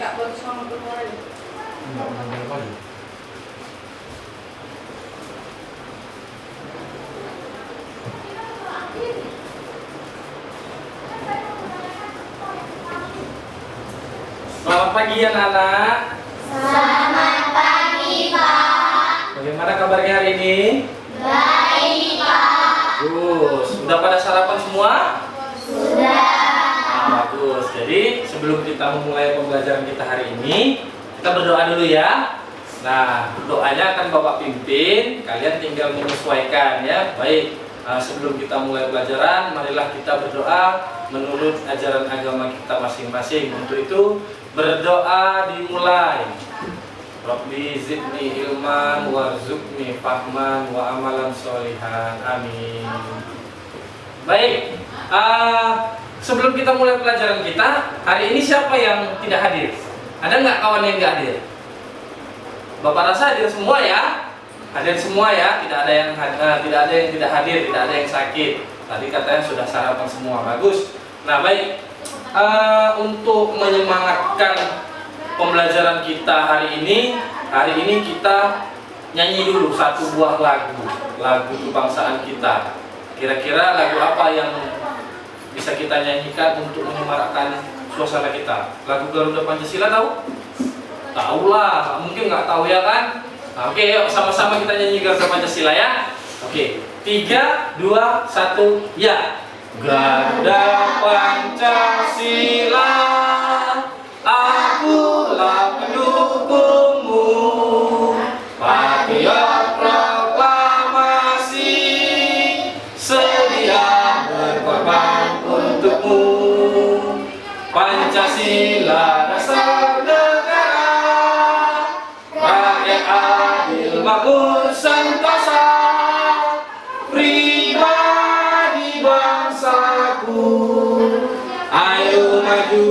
Nggak boleh sama keluar aja. Enggak boleh balik. Selamat pagi anak-anak. Selamat pagi, Pak. Bagaimana kabarnya hari ini? Baik, Pak. Bagus. Sudah pada sarapan semua? Sudah. Bagus. Jadi sebelum kita memulai pembelajaran kita hari ini, kita berdoa dulu ya. Nah, doanya akan Bapak pimpin. Kalian tinggal menyesuaikan ya. Baik. Sebelum kita mulai pelajaran, marilah kita berdoa menurut ajaran agama kita masing-masing. Untuk itu berdoa dimulai. Rabbi zidni ilman warzuqni fahman wa amalan sholihan. Amin. Baik. Sebelum kita mulai pelajaran kita, hari ini siapa yang tidak hadir? Ada nggak kawan yang nggak hadir? Bapak rasa hadir semua ya? Hadir semua ya, tidak ada yang tidak hadir, tidak ada yang sakit. Tadi katanya sudah sarapan semua, bagus. Nah baik, untuk menyemangatkan pembelajaran kita hari ini kita nyanyi dulu satu buah lagu kebangsaan kita. Kira-kira lagu apa yang bisa kita nyanyikan untuk menyemarakkan suasana kita? Lagu Garuda Pancasila tahu? Tahu lah, mungkin nggak tahu ya kan? Nah, oke, yuk sama-sama kita nyanyi Garuda Pancasila ya. Oke, 3, 2, 1, ya. Garuda Pancasila, akulah pendukungmu, patriot proklamasi, sedia berkorban untukmu. Pancasila dasar negara, rakyat adil makmur sentosa, pribadi bangsaku. Ayo maju,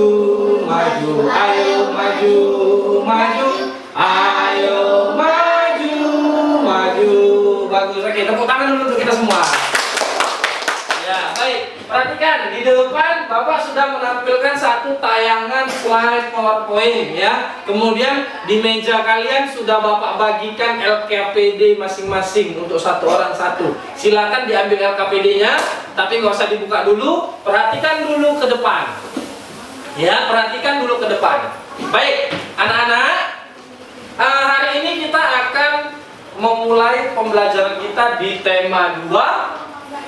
maju, ayo maju, maju, ayo maju, maju. Bagus, oke, tepuk tangan dulu untuk kita semua. Ya, baik. Perhatikan di depan Bapak sudah menampilkan satu tayangan slide PowerPoint ya. Kemudian di meja kalian sudah Bapak bagikan LKPD masing-masing untuk satu orang satu. Silakan diambil LKPD-nya, tapi nggak usah dibuka dulu. Perhatikan dulu ke depan. Ya, perhatikan dulu ke depan. Baik, anak-anak, hari ini kita akan memulai pembelajaran kita di tema 2,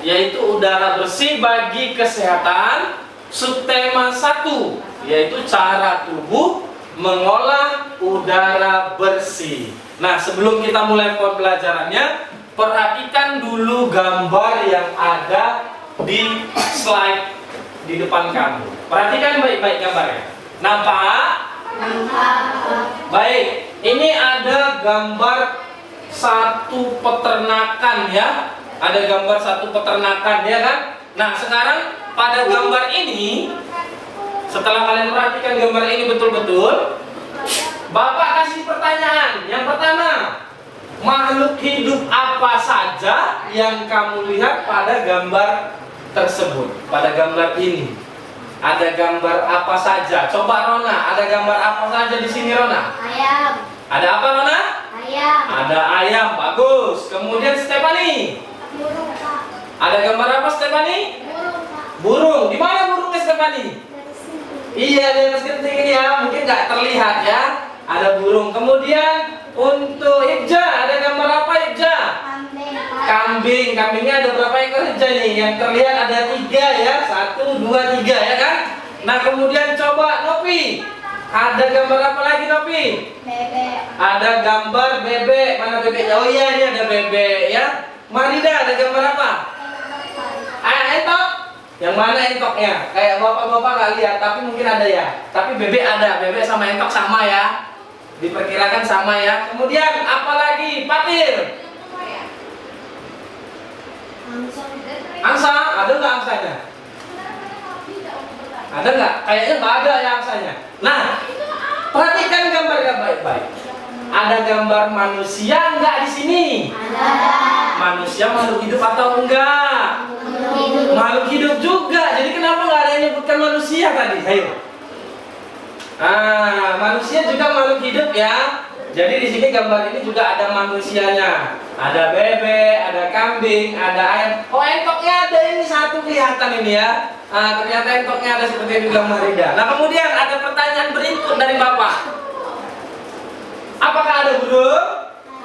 yaitu udara bersih bagi kesehatan. Subtema 1, yaitu cara tubuh mengolah udara bersih. Nah, sebelum kita mulai pembelajarannya, perhatikan dulu gambar yang ada di slide di depan kamu. Perhatikan baik-baik gambarnya. Nampak? Baik, ini ada gambar satu peternakan ya. Ada gambar satu peternakan ya kan? Nah sekarang pada gambar ini, setelah kalian perhatikan gambar ini betul-betul, Bapak kasih pertanyaan. Yang pertama, makhluk hidup apa saja yang kamu lihat pada gambar tersebut? Pada gambar ini ada gambar apa saja? Coba Rona, ada gambar apa saja di sini Rona? Ayam. Ada apa Rona? Ayam. Ada ayam, bagus. Kemudian Stephanie, Burung, Pak. ada gambar apa Stephanie? Burung, Pak. Burung. Di mana burungnya Stephanie? Dari sini. Iya, di atas genting ini ya. Mungkin nggak terlihat ya. Ada burung. Kemudian untuk Ibja, ada gambar apa Ibja? Kambing, Pak. Kambing. Kambingnya ada berapa ekor Ibja nih? Yang terlihat ada 3 ya. 1, 2, 3 ya kan? Nah kemudian coba Nopi. Ada gambar apa lagi Nopi? Bebek. Ada gambar bebek. Mana bebeknya? Oh iya, ini ada bebek ya. Marida, ada gambar apa? Entok. Yang mana entoknya? Kayak bapak-bapak nggak lihat, tapi mungkin ada ya. Tapi bebek ada, bebek sama entok sama ya. Diperkirakan sama ya. Kemudian apa lagi? Patir. Angsa, ada nggak angsanya? Ada nggak? Kayaknya nggak ada ya angsanya. Nah, perhatikan gambarnya baik-baik. Ada gambar manusia nggak di sini? Ada. Manusia makhluk hidup atau enggak? Hidup. Makhluk hidup juga. Jadi kenapa nggak ada yang menyebutkan manusia tadi? Ayo. Nah, manusia juga makhluk hidup ya. Jadi di sini gambar ini juga ada manusianya. Ada bebek, ada kambing, ada ayam. Oh, entoknya ada ini satu kelihatan ini ya. Nah, ternyata entoknya ada seperti yang dibilang Marida. Nah, kemudian ada pertanyaan berikut dari Bapak. Apakah ada burung?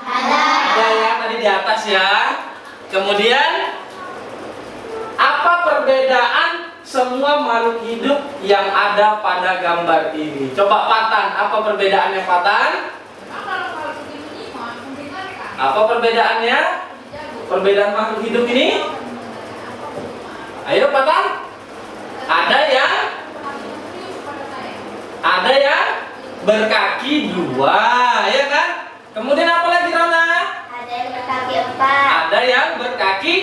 Ada. Ada ya, tadi di atas ya. Kemudian apa perbedaan semua makhluk hidup yang ada pada gambar ini? Coba Patan, apa perbedaannya Patan? Apa perbedaannya? Perbedaan makhluk hidup ini? Ayo Patan. Ada yang berkaki 2, ya kan? Kemudian apa lagi Rona? Ada yang berkaki 4. Ada yang berkaki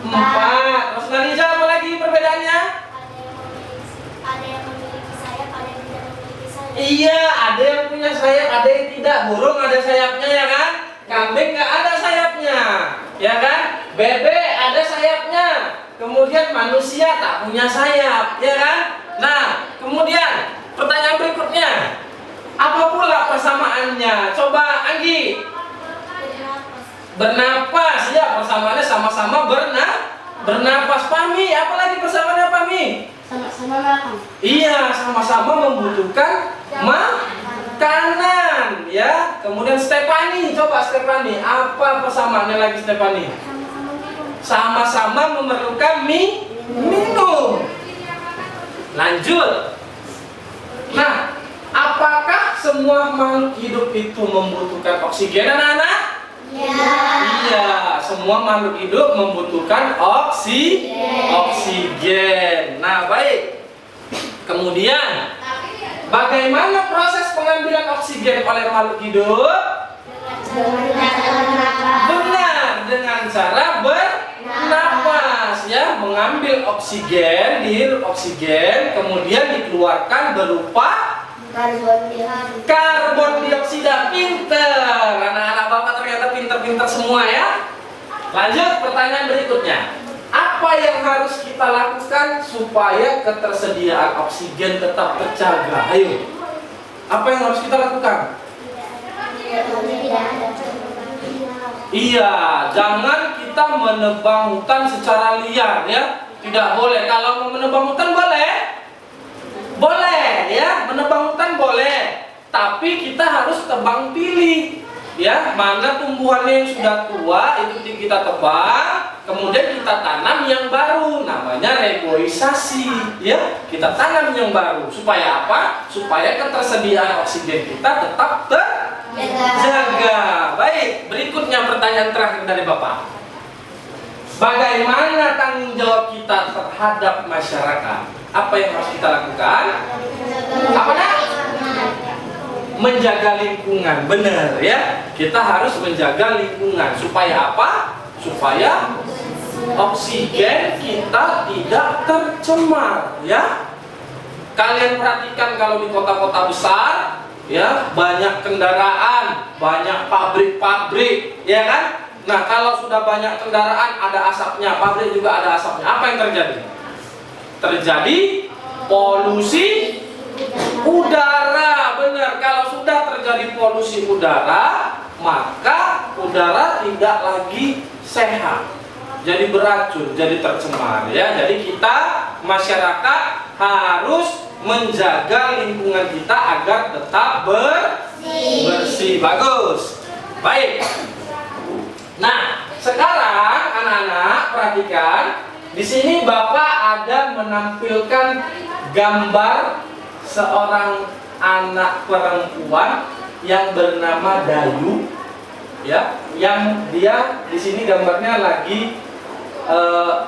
4. Terus Nariza apa lagi perbedaannya? Ada yang memiliki sayap, ada yang tidak memiliki sayap. Iya, ada yang punya sayap, ada yang tidak. Burung ada sayapnya ya kan? Kambing nggak ada sayapnya, ya kan? Bebek ada sayapnya. Kemudian manusia tak punya sayap, ya kan? Nah, kemudian pertanyaan berikutnya, apa pula persamaannya? Coba Anggi. Bernapas, ya persamaannya sama-sama bernapas. Pami, apa lagi persamaannya Pami? Sama-sama makan. Iya, sama-sama membutuhkan makanan, ya. Kemudian Stefani, coba Stefani, apa persamaannya lagi Stefani? Sama-sama minum. Sama-sama memerlukan minum. Lanjut. Nah, apakah semua makhluk hidup itu membutuhkan oksigen, anak-anak? Ya. Iya, semua makhluk hidup membutuhkan oksigen. Nah, baik. Kemudian, bagaimana proses pengambilan oksigen oleh makhluk hidup? Benar, dengan cara bernapas, ya, mengambil oksigen, dihirup oksigen, kemudian dikeluarkan berupa karbon dioksida. Pinter, anak-anak Bapak ternyata pinter-pinter semua ya. Lanjut pertanyaan berikutnya. Apa yang harus kita lakukan supaya ketersediaan oksigen tetap terjaga? Ayo. Apa yang harus kita lakukan? Iya, jangan kita menebang hutan secara liar ya. Tidak boleh. Kalau mau menebang hutan boleh? Boleh ya, menebang hutan boleh. Tapi kita harus tebang pilih. Ya, mana tumbuhannya yang sudah tua itu kita tebang, kemudian kita tanam yang baru, namanya reboisasi. Ya, kita tanam yang baru supaya apa? Supaya ketersediaan oksigen kita tetap terjaga. Baik, berikutnya pertanyaan terakhir dari Bapak. Bagaimana tanggung jawab kita terhadap masyarakat? Apa yang harus kita lakukan? Apa nak? Menjaga lingkungan, benar ya. Kita harus menjaga lingkungan supaya apa? Supaya oksigen kita tidak tercemar, ya. Kalian perhatikan kalau di kota-kota besar, ya, banyak kendaraan, banyak pabrik-pabrik, ya kan? Nah, kalau sudah banyak kendaraan, ada asapnya, pabrik juga ada asapnya. Apa yang terjadi? Terjadi polusi udara, benar. Kalau sudah terjadi polusi udara, maka udara tidak lagi sehat, jadi beracun, jadi tercemar ya. Jadi kita masyarakat harus menjaga lingkungan kita agar tetap bersih. Bagus. Baik. Nah, sekarang anak-anak perhatikan. Di sini Bapak ada menampilkan gambar seorang anak perempuan yang bernama Dayu, ya, yang dia di sini gambarnya lagi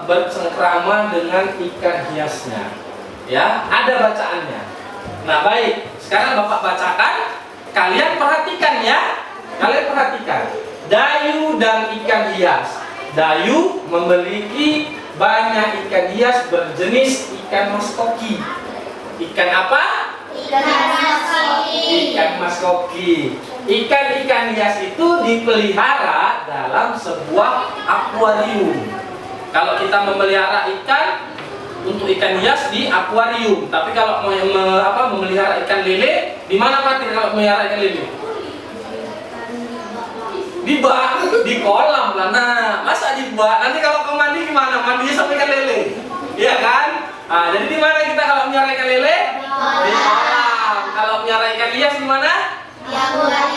bercengkrama dengan ikan hiasnya, ya, ada bacaannya. Nah, baik, sekarang Bapak bacakan, kalian perhatikan ya, kalian perhatikan Dayu dan ikan hias. Dayu memiliki banyak ikan hias berjenis ikan mas koki. Ikan apa? Ikan mas koki. Ikan-ikan hias itu dipelihara dalam sebuah akuarium. Kalau kita memelihara ikan untuk ikan hias di akuarium, tapi kalau memelihara ikan lele Di mana Fatir kalau melihara ikan lele? Di bak, di kolam lah. Nah, masa di bak? Nanti kalau ke mandi gimana? Mandinya sama ikan lele, iya kan? Nah, jadi di mana kita kalau melihara ikan lele? Di kolam. Kalau melihara ikan hias di mana?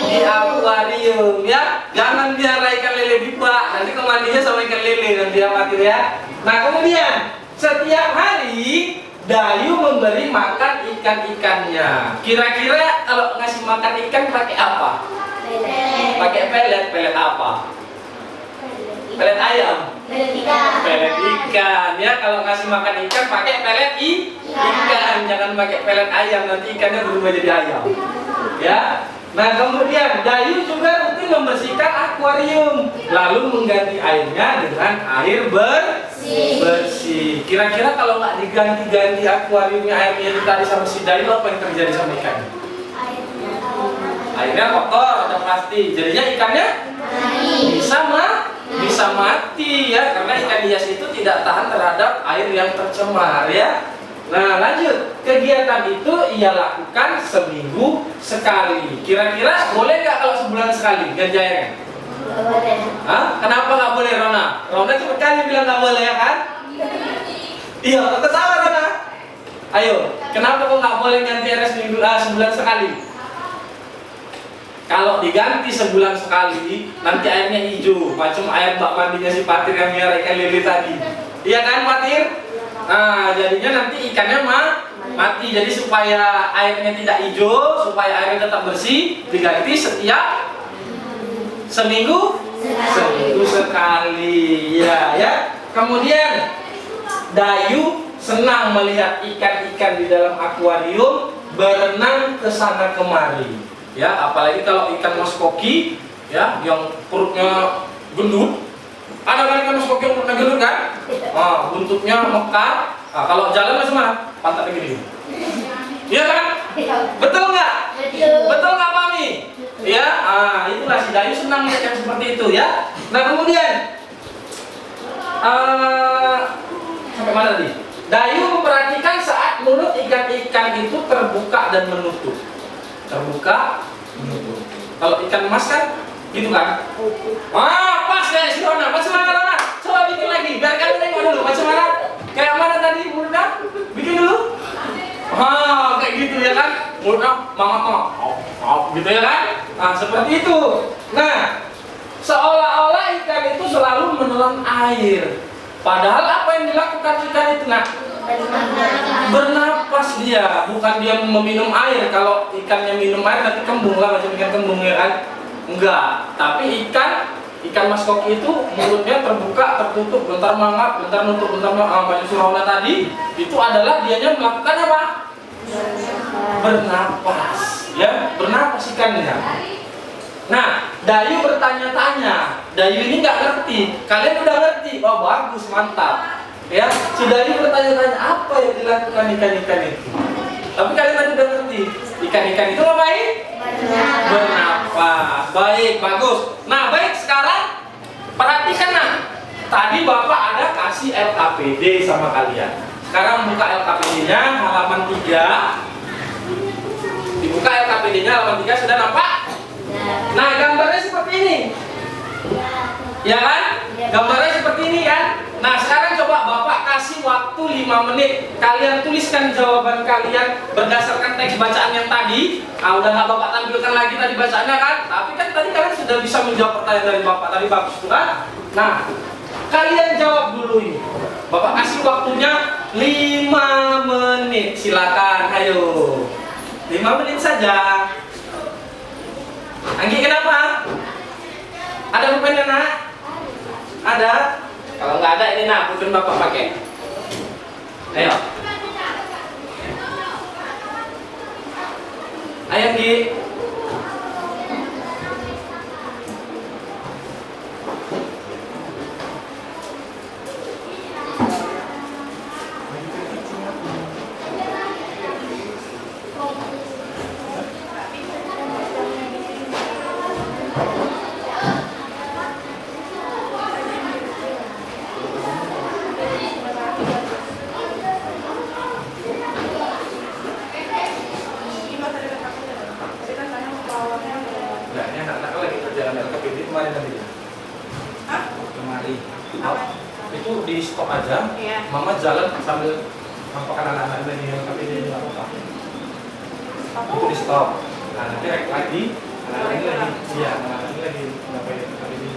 Di akuarium, ya. Jangan melihara ikan lele di bak. Nanti ke mandinya sama ikan lele nanti ya Fatir ya. Nah, kemudian setiap hari Dayu memberi makan ikan-ikannya. Kira-kira kalau ngasih makan ikan pakai apa? Pakai pelet. Pelet apa? Pelet ayam. Pelet ikan. Ya, kalau ngasih makan ikan pakai pelet ikan. Jangan pakai pelet ayam, nanti ikannya berubah jadi ayam. Ya. Nah, kemudian Dayu juga rutin membersihkan akuarium, lalu mengganti airnya dengan air bersih. Kira-kira kalau nggak diganti-ganti akuariumnya, airnya itu tadi sama si Dayu, apa yang terjadi sama ikannya? Airnya kotor, udah pasti. Jadinya ikannya bisa mati ya, karena ikan hias itu tidak tahan terhadap air yang tercemar ya. Nah, lanjut. Kegiatan itu ia lakukan seminggu sekali. Kira-kira boleh nggak kalau sebulan sekali ganti airnya? Hah? Kenapa nggak boleh, Rona? Rona cepet kali bilang nggak boleh ya kan? Iya, ketawa Rona. Ayo, kenapa kok nggak boleh ganti air sebulan sekali? Kalau diganti sebulan sekali, nanti airnya hijau, macam air bak mandinya si Fatir yang melihara ikan lele tadi. Iya kan, Fatir? Nah, jadinya nanti ikannya mati. Jadi supaya airnya tidak hijau, supaya airnya tetap bersih, diganti setiap seminggu sekali. Ya. Kemudian Dayu senang melihat ikan-ikan di dalam akuarium berenang ke sana kemari. Ya, apalagi kalau ikan mas koki ya, yang perutnya gendut. Ada kan ikan mas koki yang perutnya gendut kan? Buntutnya mekar. Nah, kalau jalan mas mana? Pantatnya gini. Iya kan? Betul nggak? Betul nggak Mami? Ya, itulah si Dayu senang lihat yang seperti itu ya. Nah, kemudian sampai mana tadi? Dayu memperhatikan saat mulut ikan-ikan itu terbuka dan menutup. Terbuka, menutup. Kalau ikan emas kan gitu kan? Pas kayak si Rona. Macam mana Rona? Coba bikin lagi, biar kalian tengok dulu. Macam mana? Kayak mana tadi mulutnya? Bikin dulu. Kayak gitu ya kan? Mulutnya mama gitu ya kan? Nah, seperti itu. Nah, seolah-olah ikan itu selalu menelan air. Padahal apa yang dilakukan ikan itu? Nah, bernapas dia, bukan dia meminum air. Kalau ikannya minum air nanti kembung lah, macam ikan kembung ya kan? Enggak. Tapi ikan mas koki itu mulutnya terbuka, tertutup, bentar mangap, bentar nutup, bentar macam surona tadi. Itu adalah dianya melakukan apa? Bernapas, ya, bernapas ikannya. Nah, Dayu bertanya-tanya. Dayu ini nggak ngerti. Kalian udah ngerti? Oh, bagus, mantap. Ya, si Dayu bertanya-tanya apa yang dilakukan ikan-ikan itu. Tapi kalian tadi udah ngerti. Ikan-ikan itu ngapain? Bernapas. Baik, bagus. Nah, baik, sekarang perhatikan nah. Tadi Bapak ada kasih LKPD sama kalian. Sekarang buka LKPD-nya halaman 3. Dibuka LKPD-nya halaman 3, sudah nampak? Nah, gambarnya seperti ini. Ya kan? Gambarnya seperti ini kan? Nah, sekarang coba Bapak kasih waktu 5 menit. Kalian tuliskan jawaban kalian berdasarkan teks bacaan yang tadi. Udah nggak Bapak tampilkan lagi tadi bacaannya kan? Tapi kan tadi kalian sudah bisa menjawab pertanyaan dari Bapak. Tadi bagus kan? Nah, kalian jawab dulu ini. Bapak kasih waktunya 5 menit. Silakan, ayo. 5 menit saja. Anggi, kenapa? Ada pulpen nak? Ada? Kalau nggak ada ini nak, pulpen Bapak pakai. Ayo. Ayo Anggi. Itu di stop aja. Iya. Mama jalan sambil nampakkan anak-anak lagi, tapi dia nggak apa-apa. Itu di stop. Nah, nanti lagi, anak-anak ini lagi, iya, anak-anak ini lagi ngapain kali ini.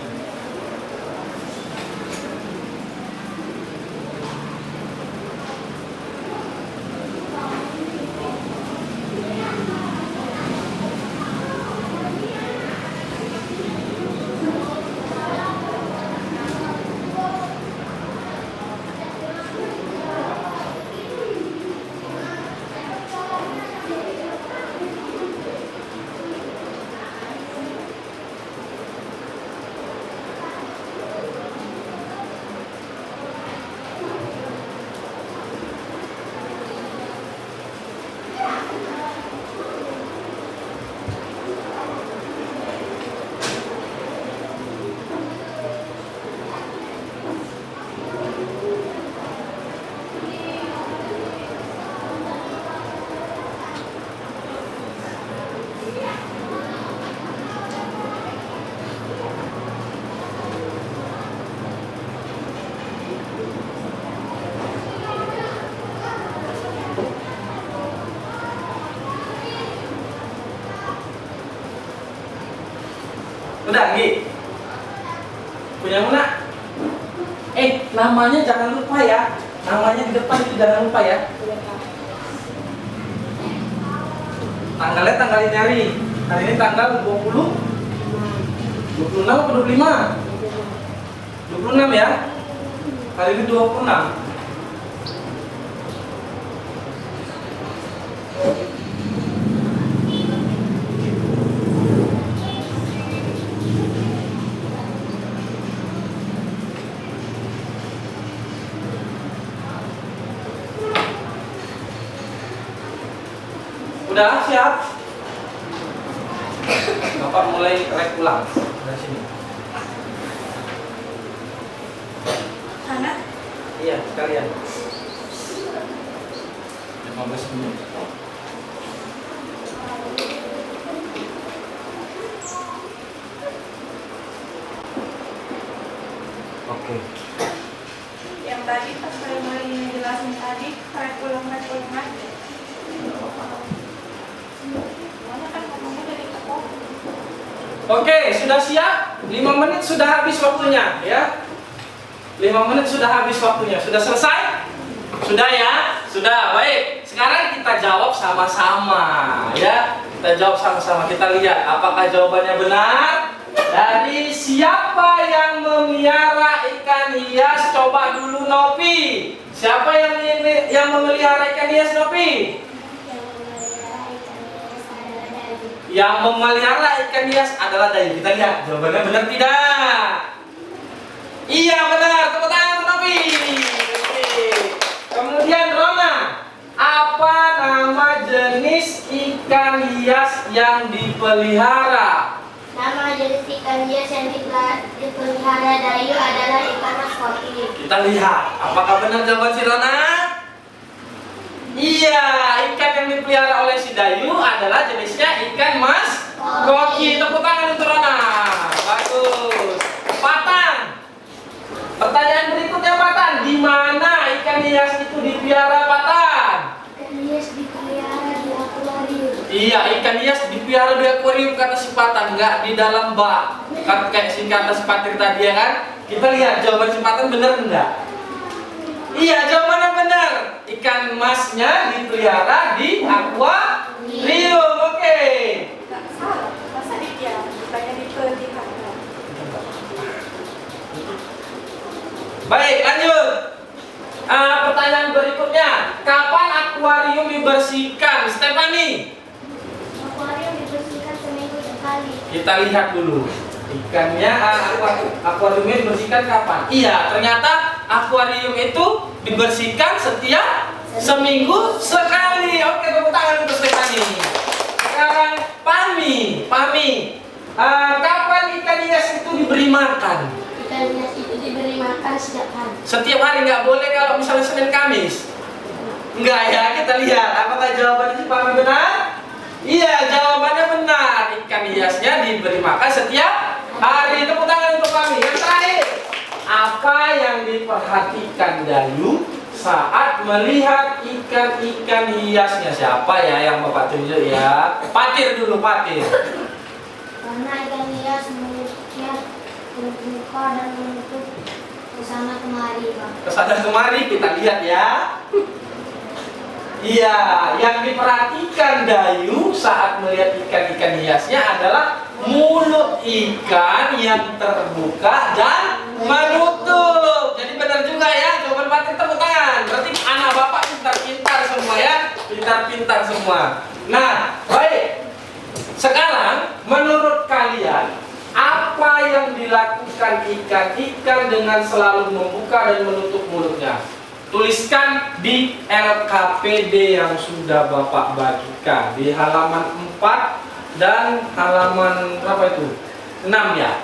Udah, Gi. Punya Muna? Namanya jangan lupa ya. Namanya di depan itu jangan lupa ya. Tanggalnya tanggal nyari. Hari ini tanggal 20, 26 atau 25? 26 ya. Hari ini 26. Udah siap? Bapak mulai rek ulang dari sini. Sana? Iya, sekalian. 15 menit. Oke. Yang tadi pas saya mulai jelasin tadi, rek ulang aja. Soalnya kan ngomongnya dari toko. Oke, sudah siap? 5 menit sudah habis waktunya, ya. 5 menit sudah habis waktunya. Sudah selesai? Sudah ya? Sudah, baik. Sekarang kita jawab sama-sama, ya. Kita jawab sama-sama. Kita lihat apakah jawabannya benar. Dari siapa yang memelihara ikan hias? Coba dulu Novi. Siapa yang memelihara ikan hias, Novi? Yang memelihara ikan hias adalah Dayu. Kita lihat jawabannya benar tidak? Iya benar. Tepuk tangan untuk Novi. Kemudian Rona, apa nama jenis ikan hias yang dipelihara? Nama jenis ikan hias yang dipelihara Dayu adalah ikan mas koki. Kita lihat apakah benar jawaban si Rona? Iya, ikan yang dipelihara oleh si Dayu adalah jenisnya ikan mas koki. Tepuk tangan untuk Rona. Bagus. Patan. Pertanyaan berikutnya Patan. Di mana ikan hias itu dipelihara Patan? Ikan hias dipelihara di akuarium. Iya, ikan hias dipelihara di akuarium kata si Patan, nggak di dalam bak. Kan kayak kata si Patir tadi ya kan? Kita lihat jawaban si Patan benar enggak? Iya, jawabannya benar. Ikan masnya dipelihara di akuarium. Oke. Nggak salah, masa dia bukannya dipelihara? Baik, lanjut. Pertanyaan berikutnya, kapan akuarium dibersihkan, Stephanie? Akuarium dibersihkan seminggu sekali. Kita lihat dulu. Ikannya, akuariumnya dibersihkan kapan? Iya, ternyata akuarium itu dibersihkan setiap seminggu sekali. Oke, tepuk tangan untuk Stephanie. Sekarang Pami, kapan ikan hias itu diberi makan? Ikan hias itu diberi makan setiap hari. Setiap hari, nggak boleh kalau misalnya Senin Kamis. Enggak ya, kita lihat apakah jawabannya si Pami benar? Iya, jawabannya benar. Ikan hiasnya diberi makan setiap hari. Tepuk tangan untuk Pami. Yang terakhir, apa Apa yang diperhatikan Dayu saat melihat ikan-ikan hiasnya? Siapa ya yang Bapak tunjuk ya? Patir dulu, Patir. Karena ikan hias mulutnya terbuka dan menutup ke sana kemari, Pak. Kesana kemari kita lihat ya. Iya, yang diperhatikan Dayu saat melihat ikan-ikan hiasnya adalah mulut ikan yang terbuka dan menutup. Jadi benar juga ya, jawaban Patir, tepuk tangan. Berarti anak Bapak pintar-pintar semua ya, pintar-pintar semua. Nah, baik. Sekarang menurut kalian apa yang dilakukan ikan-ikan dengan selalu membuka dan menutup mulutnya? Tuliskan di LKPD yang sudah Bapak bagikan di halaman 4 dan halaman berapa itu? 6 ya.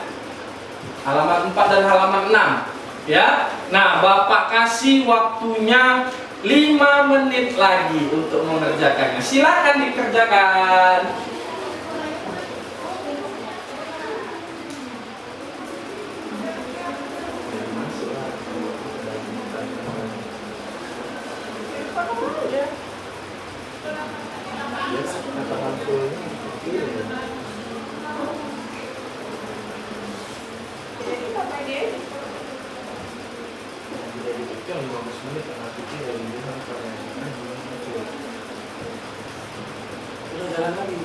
Halaman 4 dan halaman 6 ya. Nah, Bapak kasih waktunya 5 menit lagi untuk mengerjakannya. Silakan dikerjakan. Jalan lagi.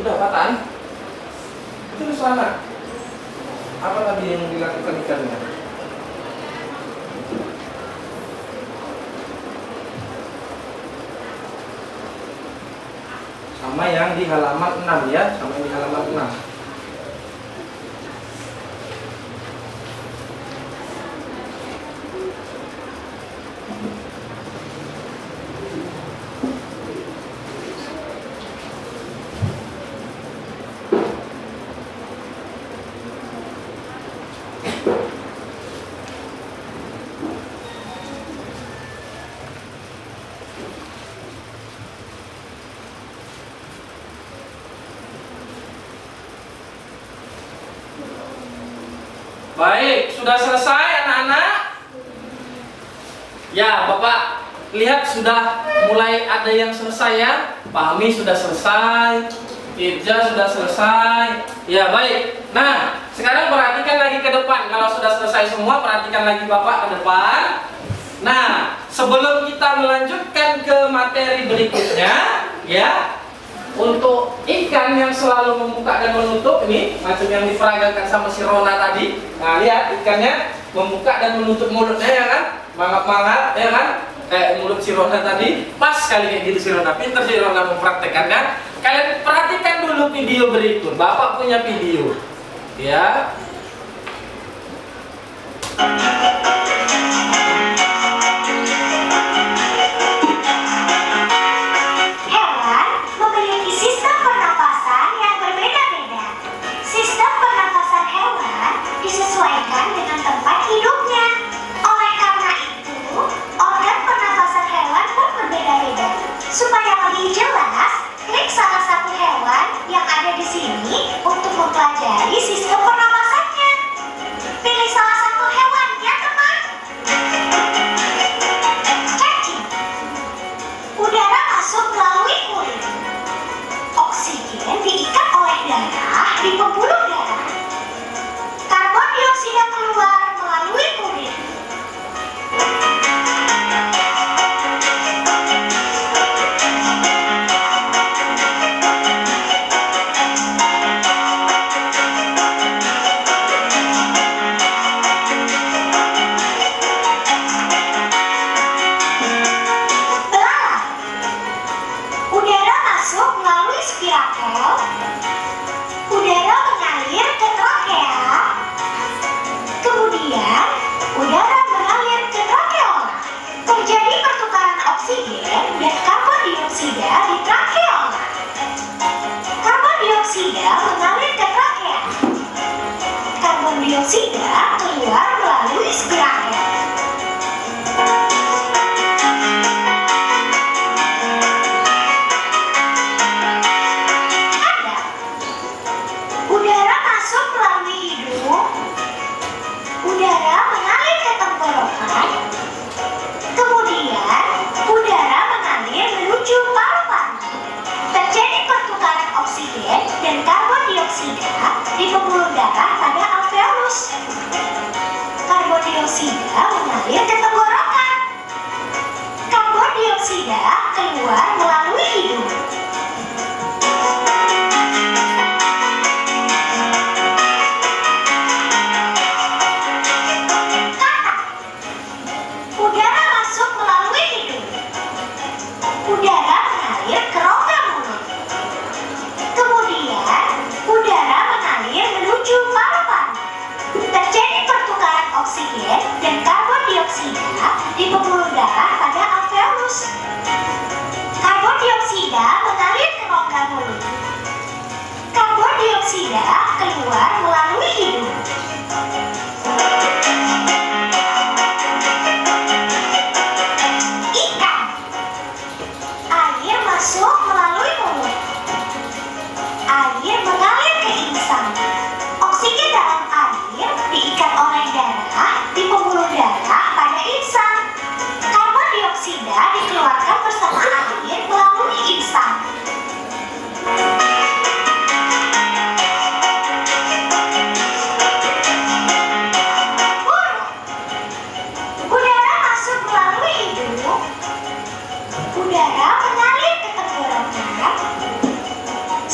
Udah patah? Itu selamat. Apa tadi yang dilakukan ikannya? Sama yang di halaman 6 ya, sama yang di halaman 6. Baik, sudah selesai anak-anak? Ya, Bapak lihat sudah mulai ada yang selesai ya. Pahmi sudah selesai, Irja sudah selesai. Ya, baik. Nah, sekarang perhatikan lagi ke depan. Kalau sudah selesai semua, perhatikan lagi Bapak ke depan. Nah, sebelum kita melanjutkan ke materi berikutnya, ya, untuk ikan yang selalu membuka dan menutup ini, macam yang diperagakan sama si Rona tadi. Nah, lihat ikannya membuka dan menutup mulutnya ya kan, mangap-mangap ya kan, kayak mulut si Rona tadi. Pas sekali kayak gitu si Rona, pintar si Rona mempraktekannya. Kalian perhatikan dulu video berikut. Bapak punya video, ya. Supaya lebih jelas, klik salah satu hewan yang ada di sini untuk mempelajari sistem pernapasannya. Pilih salah satu hewan ya teman. Cacing. Udara masuk melalui kulit. Oksigen diikat oleh darah di pembuluh darah. Karbon dioksida keluar melalui kulit. dioksida di trakeola. Karbon dioksida mengalir ke trakea. Karbon dioksida keluar melalui spirakel. Ada. Udara masuk melalui hidung. Udara mengalir ke tenggorokan. Kemudian, udara mengalir menuju paru-paru. Terjadi pertukaran oksigen dan karbon dioksida di pembuluh darah pada alveolus. Karbon dioksida mengalir ke tenggorokan. Karbon dioksida keluar melalui hidung. Udara masuk melalui hidung. Udara mengalir ke rongga mulut. Kemudian, udara mengalir menuju paru-paru. Terjadi pertukaran oksigen dan karbon dioksida di pembuluh darah pada alveolus. Karbon dioksida mengalir ke rongga mulut. Karbon dioksida keluar melalui hidung. Ikan. Air masuk melalui mulut. Air mengalir ke insang. Oksigen dalam air diikat oleh darah di pembuluh darah pada insang. Karbon dioksida dikeluarkan bersama air melalui insang. Burung. Udara masuk melalui hidung. Udara mengalir ke tenggorokan.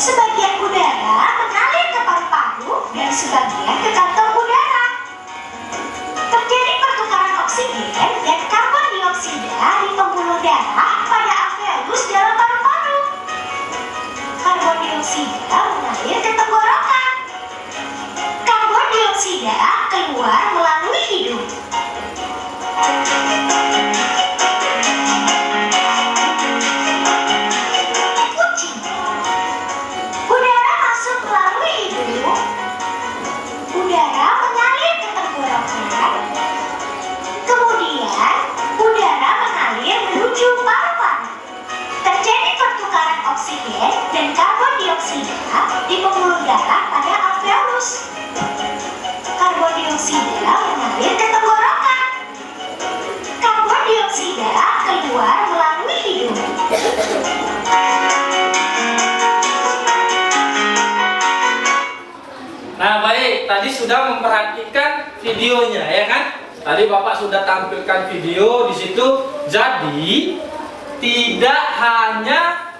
Sebagian udara mengalir ke paru-paru dan sebagian ke kantong udara. Terjadi pertukaran oksigen dan karbon dioksida di pembuluh darah pada alveolus dalam paru-paru. Karbon dioksida mengalir ke tenggorokan. Karbon dioksida keluar melalui hidung. Kucing. Udara masuk melalui hidung. Udara mengalir ke tenggorokan. Kemudian, udara mengalir menuju paru-paru. Terjadi pertukaran oksigen dan karbon dioksida di pembuluh darah pada alveolus. Karbon dioksida mengalir ke tenggorokan. Karbon dioksida keluar melalui hidung. Nah baik, tadi sudah memperhatikan videonya ya kan? Tadi Bapak sudah tampilkan video di situ. Jadi tidak hanya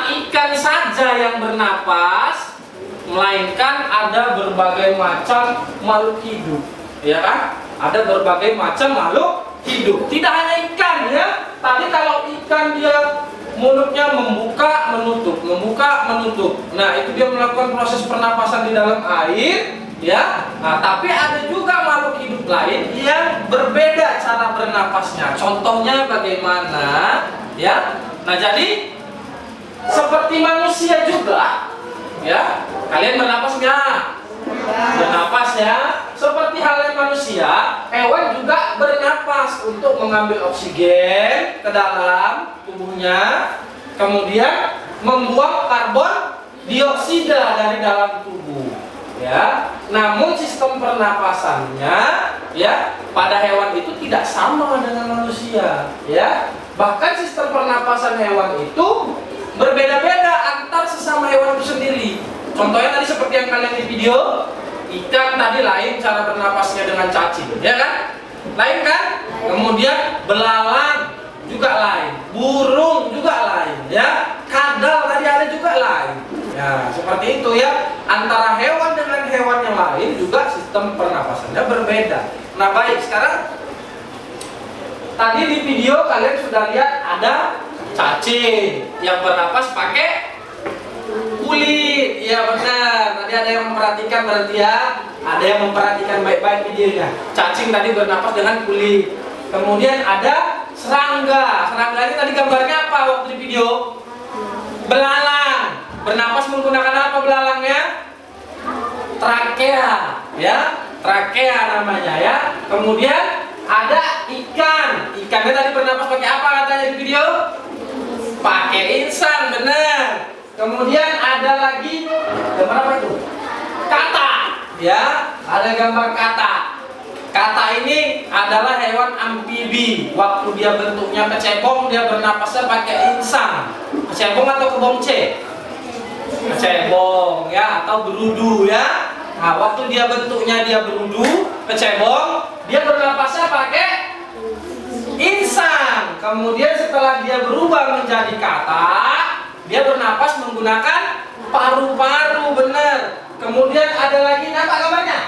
ikan saja yang bernapas, melainkan ada berbagai macam makhluk hidup, ya kan? Ada berbagai macam makhluk hidup. Tidak hanya ikan ya. Tadi kalau ikan dia mulutnya membuka menutup, membuka menutup. Nah, itu dia melakukan proses pernapasan di dalam air, ya. Nah, tapi ada juga makhluk hidup lain yang berbeda cara bernapasnya. Contohnya bagaimana, ya? Nah, jadi seperti manusia juga, ya. Kalian bernapas nggak? Bernapas ya. Seperti halnya manusia, hewan juga bernapas untuk mengambil oksigen ke dalam tubuhnya, kemudian membuang karbon dioksida dari dalam tubuh, ya. Namun sistem pernapasannya, ya, pada hewan itu tidak sama dengan manusia, ya. Bahkan sistem pernapasan hewan itu berbeda-beda antar sesama hewan itu sendiri. Contohnya tadi seperti yang kalian di video, ikan tadi lain cara bernapasnya dengan cacing, ya kan? Lain kan? Kemudian belalang juga lain, burung juga lain, ya. Kadal tadi ada juga lain. Ya, seperti itu ya. Antara hewan dengan hewan yang lain juga sistem pernapasannya berbeda. Nah, baik, sekarang tadi di video kalian sudah lihat ada cacing yang bernapas pakai kulit, ya benar. Tadi ada yang memperhatikan berarti ya. Ada yang memperhatikan baik-baik videonya. Cacing tadi bernapas dengan kulit. Kemudian ada serangga. Serangga ini tadi gambarnya apa waktu di video? Belalang. Bernapas menggunakan apa belalangnya? Trakea, ya. Trakea namanya ya. Kemudian ada ikan. Ikannya tadi bernapas pakai apa katanya di video? Pakai insang, benar. Kemudian ada lagi gambar apa itu? Kata, ya. Ada gambar kata. Kata ini adalah hewan amfibi. Waktu dia bentuknya kecebong, dia bernapasnya pakai insang. Kecebong atau kebongce? Kecebong, ya, atau berudu, ya. Nah, waktu dia bentuknya dia berudu, kecebong, dia bernapasnya pakai insang. Kemudian setelah dia berubah menjadi kata, dia bernapas menggunakan paru-paru, benar. Kemudian ada lagi, nampak gambarnya?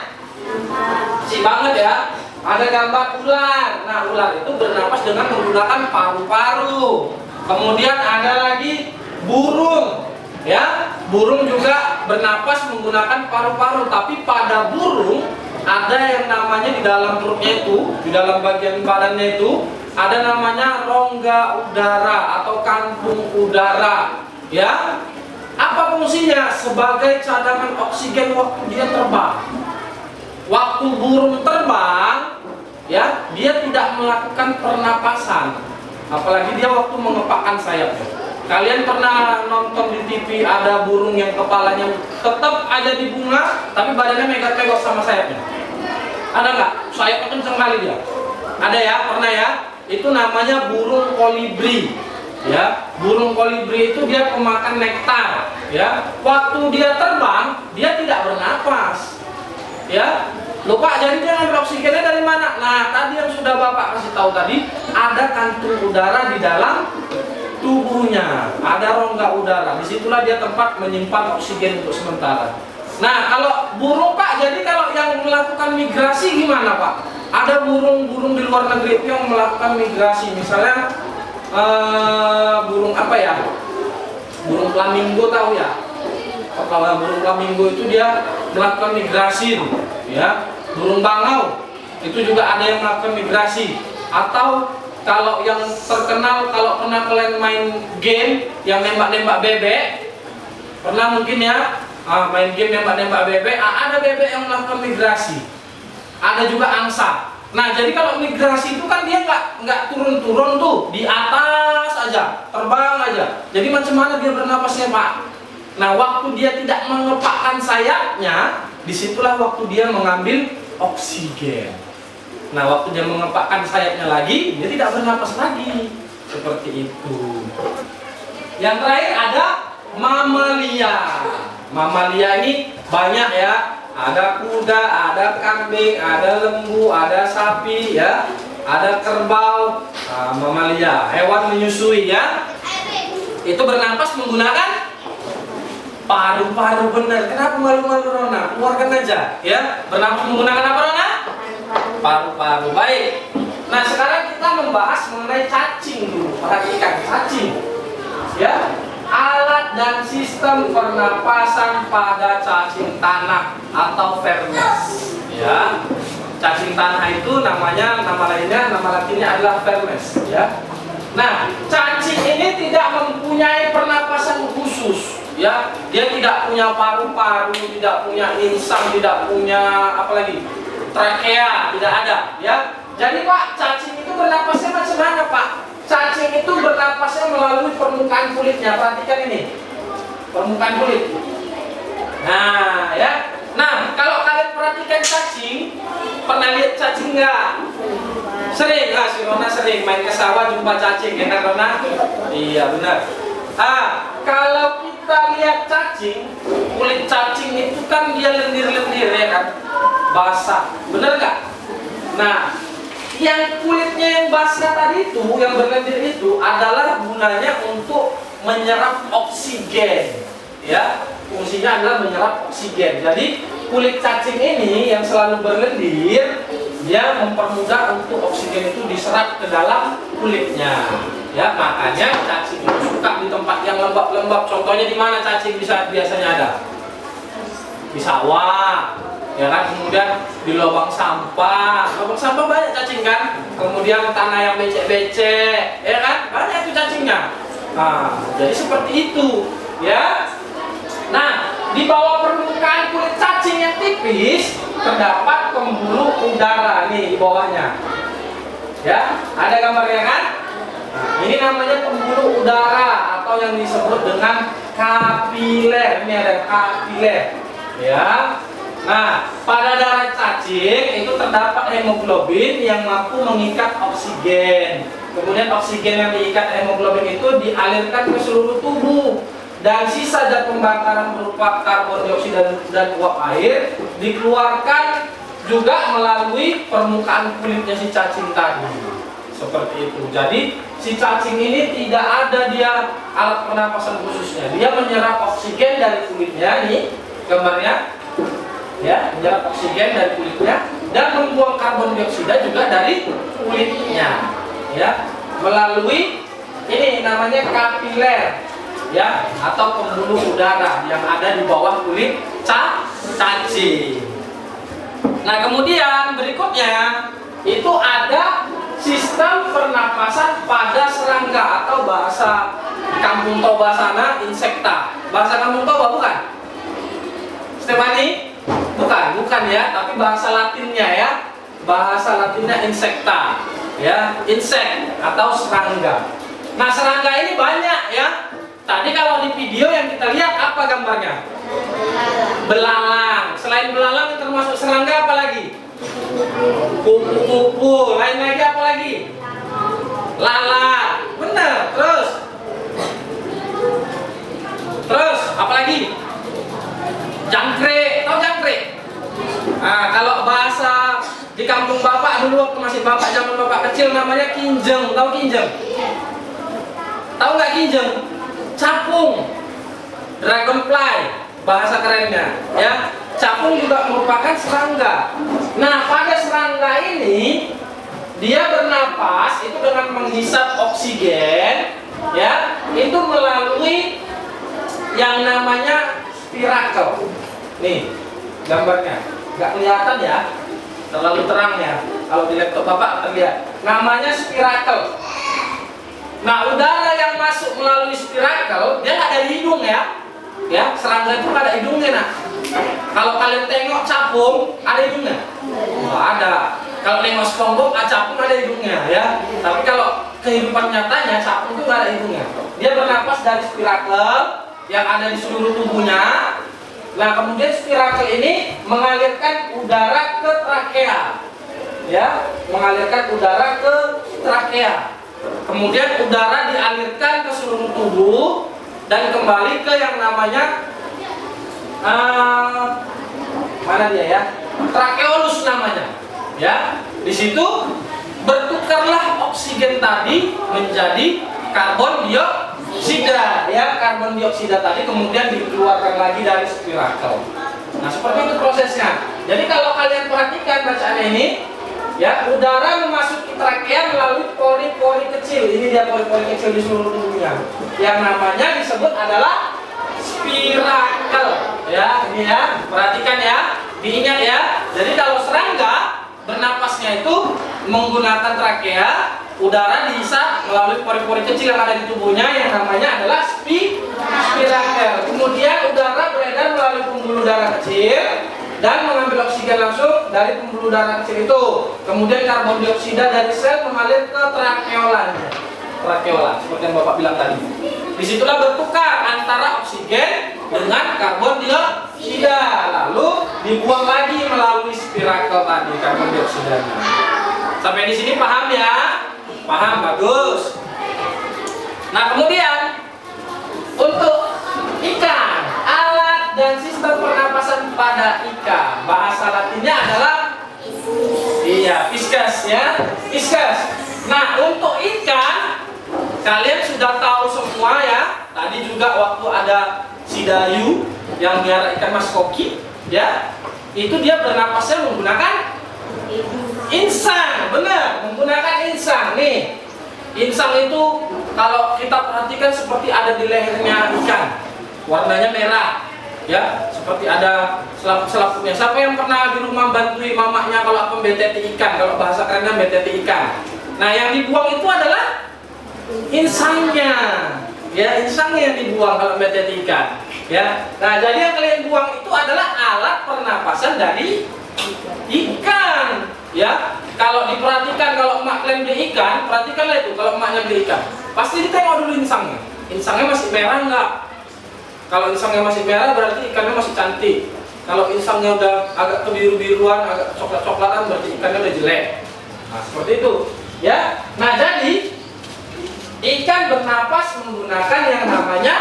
Kecil banget ya. Ada gambar ular. Nah, ular itu bernapas dengan menggunakan paru-paru. Kemudian ada lagi burung. Ya, burung juga bernapas menggunakan paru-paru, tapi pada burung ada yang namanya di dalam perutnya itu, di dalam bagian badannya itu ada namanya rongga udara atau kantung udara. Ya, apa fungsinya? Sebagai cadangan oksigen waktu dia terbang. Waktu burung terbang, ya, dia tidak melakukan pernapasan, apalagi dia waktu mengepakkan sayapnya. Kalian pernah nonton di TV ada burung yang kepalanya tetap aja di bunga, tapi badannya megap-megap sama sayapnya? Ada nggak? Sayapnya kenceng kali dia. Ada ya, pernah ya? Itu namanya burung kolibri. Ya, burung kolibri itu dia pemakan nektar. Ya, waktu dia terbang, dia tidak bernapas. Ya, lupa. Jadi dia ngambil oksigennya dari mana? Nah, tadi yang sudah Bapak kasih tahu tadi, ada kantung udara di dalam tubuhnya, ada rongga udara. Disitulah dia tempat menyimpan oksigen untuk sementara. Nah, kalau burung Pak, jadi kalau yang melakukan migrasi gimana Pak? Ada burung-burung di luar negeri itu yang melakukan migrasi. Misalnya burung apa ya? Burung flamingo, tahu ya? Kalau burung flamingo itu dia melakukan migrasi, ya. Burung bangau itu juga ada yang melakukan migrasi. Atau kalau yang terkenal, kalau pernah kalian main game yang nembak-nembak bebek, pernah mungkin ya, main game nembak-nembak bebek, ada bebek yang melakukan migrasi. Ada juga angsa. Nah, jadi kalau migrasi itu kan dia nggak turun-turun tuh, di atas aja, terbang aja. Jadi macam mana dia bernapasnya Pak? Nah, waktu dia tidak mengepakkan sayapnya, disitulah waktu dia mengambil oksigen. Nah, waktu dia mengepakkan sayapnya lagi, dia tidak bernapas lagi. Seperti itu. Yang terakhir ada mamalia. Mamalia ini banyak ya. Ada kuda, ada kambing, ada lembu, ada sapi, ya. Ada kerbau. Nah, mamalia, hewan menyusui ya. Itu bernapas menggunakan paru-paru, benar. Kenapa malu-malu Rona? Keluarkan aja, ya. Bernapas menggunakan apa Rona? Paru-paru. Baik. Nah, sekarang kita membahas mengenai cacing dulu. Perhatikan cacing. Ya. Alat dan sistem pernapasan pada cacing tanah atau vermes. Ya. Cacing tanah itu namanya, nama lainnya, nama latinnya adalah vermes, ya. Nah, cacing ini tidak mempunyai pernapasan khusus, ya. Dia tidak punya paru-paru, tidak punya insang, tidak punya apa lagi? Trakea, tidak ada, ya. Jadi Pak, cacing itu bernapasnya macam mana Pak? Cacing itu bernapasnya melalui permukaan kulitnya. Perhatikan ini, permukaan kulit. Nah, ya. Nah, kalau kalian perhatikan cacing, pernah lihat cacing nggak? Sering, si Rona sering main ke sawah jumpa cacing, ya kan Rona? Iya benar. Kalau kita lihat cacing, kulit cacing itu kan dia lendir-lendir, ya kan? Basah, bener nggak? Nah, yang kulitnya yang basah tadi itu, yang berlendir itu adalah gunanya untuk menyerap oksigen, ya. Fungsinya adalah menyerap oksigen. Jadi kulit cacing ini yang selalu berlendir, dia mempermudah untuk oksigen itu diserap ke dalam kulitnya. Ya, makanya cacing itu suka di tempat yang lembab-lembab. Contohnya di mana cacing biasanya ada? Di sawah. Ya kan, kemudian di lubang sampah banyak cacing kan, kemudian tanah yang becek-becek, ya kan, banyak itu cacingnya. Nah, jadi seperti itu. ya. Nah, di bawah permukaan kulit cacing yang tipis terdapat pembuluh udara nih di bawahnya. Ya, ada gambarnya kan? Nah, ini namanya pembuluh udara atau yang disebut dengan kapiler. Ini ada kapiler, ya. Nah, pada darah cacing itu terdapat hemoglobin yang mampu mengikat oksigen. Kemudian oksigen yang diikat hemoglobin itu dialirkan ke seluruh tubuh. Dan sisa zat pembakaran berupa karbon dioksida dan uap air dikeluarkan juga melalui permukaan kulitnya si cacing tadi. Seperti itu. Jadi si cacing ini tidak ada dia alat pernapasan khususnya. Dia menyerap oksigen dari kulitnya, nih gambarnya. Ya, menyerap oksigen dari kulitnya dan membuang karbon dioksida juga dari kulitnya, ya, melalui ini namanya kapiler, ya, atau pembuluh udara yang ada di bawah kulit cacing. Nah, kemudian berikutnya itu ada sistem pernapasan pada serangga atau bahasa kampung Toba sana insekta. Bahasa kampung Toba bukan? Stefani? Bukan ya, tapi bahasa Latinnya ya. Bahasa Latinnya insekta, ya, insek atau serangga. Nah, serangga ini banyak ya. Tadi kalau di video yang kita lihat apa gambarnya? Belalang. Selain belalang termasuk serangga apa lagi? Kupu-kupu. Lain lagi apa lagi? Lalat. Benar. Terus apa lagi? Jangkrik. Tahu jangkrik? Nah, kalau bahasa di kampung bapak dulu waktu masih bapak zaman bapak kecil namanya kinjeng. Tahu kinjeng? Tahu nggak kinjeng? Capung, dragonfly, bahasa kerennya, ya. Capung juga merupakan serangga. Nah, pada serangga ini dia bernapas itu dengan menghisap oksigen, ya, itu melalui yang namanya spirakel. Nih gambarnya, nggak kelihatan ya, terlalu terang ya. Kalau di laptop bapak terlihat. Namanya spirakel. Nah, udara yang masuk melalui spirakel dia nggak ada hidung ya. Ya, serangga itu nggak ada hidungnya. Nah, kalau kalian tengok capung ada hidungnya? Nggak ada. Kalau tengok SpongeBob capung ada hidungnya ya. Tapi kalau kehidupan nyatanya capung itu nggak ada hidungnya. Dia bernapas dari spirakel yang ada di seluruh tubuhnya. Nah, kemudian spirakel ini mengalirkan udara ke trakea, ya, mengalirkan udara ke trakea. Kemudian udara dialirkan ke seluruh tubuh dan kembali ke yang namanya mana dia ya, trakeolus namanya, ya. Di situ bertukarlah oksigen tadi menjadi karbon dioksida, ya, karbon dioksida tadi kemudian dikeluarkan lagi dari spirakel. Nah, seperti itu prosesnya. Jadi kalau kalian perhatikan bacaan ini, ya, udara memasuki trakea melalui pori-pori kecil. Ini dia pori-pori kecil di seluruh tubuhnya. Yang namanya disebut adalah spirakel. Ya, ini ya, perhatikan ya, diingat ya. Jadi kalau serangga bernapasnya itu menggunakan trakea, udara dihisap melalui pori-pori kecil yang ada di tubuhnya yang namanya adalah spirakel. Kemudian udara beredar melalui pembuluh darah kecil dan mengambil oksigen langsung dari pembuluh darah kecil itu. Kemudian karbon dioksida dari sel mengalir ke trakeola, seperti yang Bapak bilang tadi. Disitulah bertukar antara oksigen dengan karbon dioksida, lalu dibuang lagi melalui spirakel tadi karbon dioksidanya. Sampai di sini paham ya? Paham, bagus. Nah, kemudian untuk ikan, alat dan sistem pernapasan pada ikan, bahasa Latinnya adalah fiskus ya, fiskus. Nah, untuk ikan kalian sudah tahu semua ya. Tadi juga waktu ada si Dayu yang biara ikan mas koki, ya, itu dia bernapasnya menggunakan insang, benar, menggunakan insang. Nih, insang itu kalau kita perhatikan seperti ada di lehernya ikan, warnanya merah, ya, seperti ada selaput-selaputnya. Siapa yang pernah di rumah bantuin mamanya kalau apa beteti ikan, kalau bahasa kerennya beteti ikan. Nah, yang dibuang itu adalah insangnya, Ya, insangnya yang dibuang kalau melihat ikan. Ya. Nah, jadi yang kalian buang itu adalah alat pernapasan dari ikan. Ya. Kalau diperhatikan, kalau emak kalian beli ikan, perhatikanlah itu kalau emaknya beli ikan. Pasti ditengok dulu insangnya. Insangnya masih merah enggak? Kalau insangnya masih merah berarti ikannya masih cantik. Kalau insangnya udah agak kebiru-biruan, agak coklat-coklatan berarti ikannya udah jelek. Nah, seperti itu. Ya. Nah, jadi ikan bernapas menggunakan yang namanya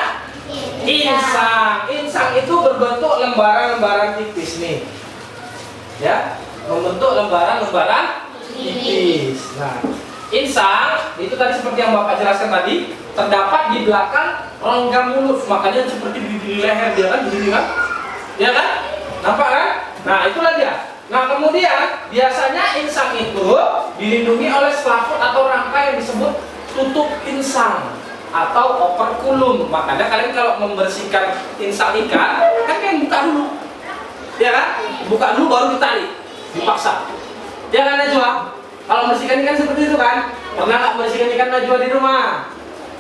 insang. Insang itu berbentuk lembaran-lembaran tipis nih. Ya, membentuk lembaran-lembaran tipis. Nah, insang itu tadi seperti yang Bapak jelaskan tadi, terdapat di belakang rongga mulut. Makanya seperti di leher dia kan, begini kan? Ya kan? Nampak kan? Nah, itulah dia. Nah, kemudian biasanya insang itu dilindungi oleh selaput atau rangka yang disebut tutup insang atau operculum. Makanya kalian kalau membersihkan insang ikan, kan kalian buka dulu. Ya kan? Buka dulu baru ditarik, dipaksa. Ya kan Najwa? Kalau membersihkan ikan seperti itu kan? Pernah nggak membersihkan ikan Najwa di rumah?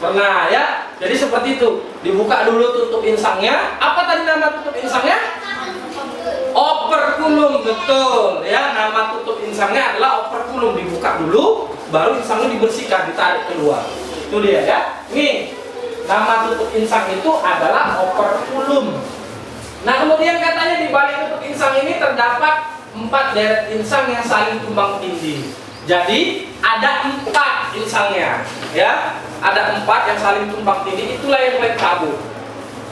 Pernah ya? Jadi seperti itu. Dibuka dulu tutup insangnya. Apa tadi nama tutup insangnya? Operculum, betul ya. Nama tutup insangnya adalah operculum. Dibuka dulu, baru insangnya dibersihkan, ditarik keluar. Itu dia ya. Nih, nama tutup insang itu adalah operculum. Nah, kemudian katanya di balik tutup insang ini terdapat 4 deret insang yang saling tumbang tindih. Jadi ada 4 insangnya, ya. Ada 4 yang saling tumbang tindih. Itulah yang kalian tabur.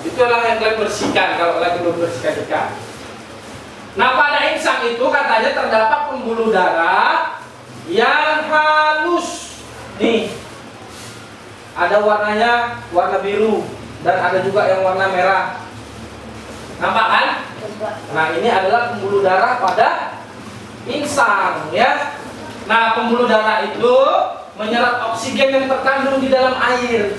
Itulah yang kalian bersihkan kalau lagi membersihkan ikan. Nah, pada insang itu katanya terdapat pembuluh darah yang halus. Nih, ada warnanya warna biru dan ada juga yang warna merah. Nampak kan? Nah, ini adalah pembuluh darah pada insang, ya. Nah, pembuluh darah itu menyerap oksigen yang terkandung di dalam air.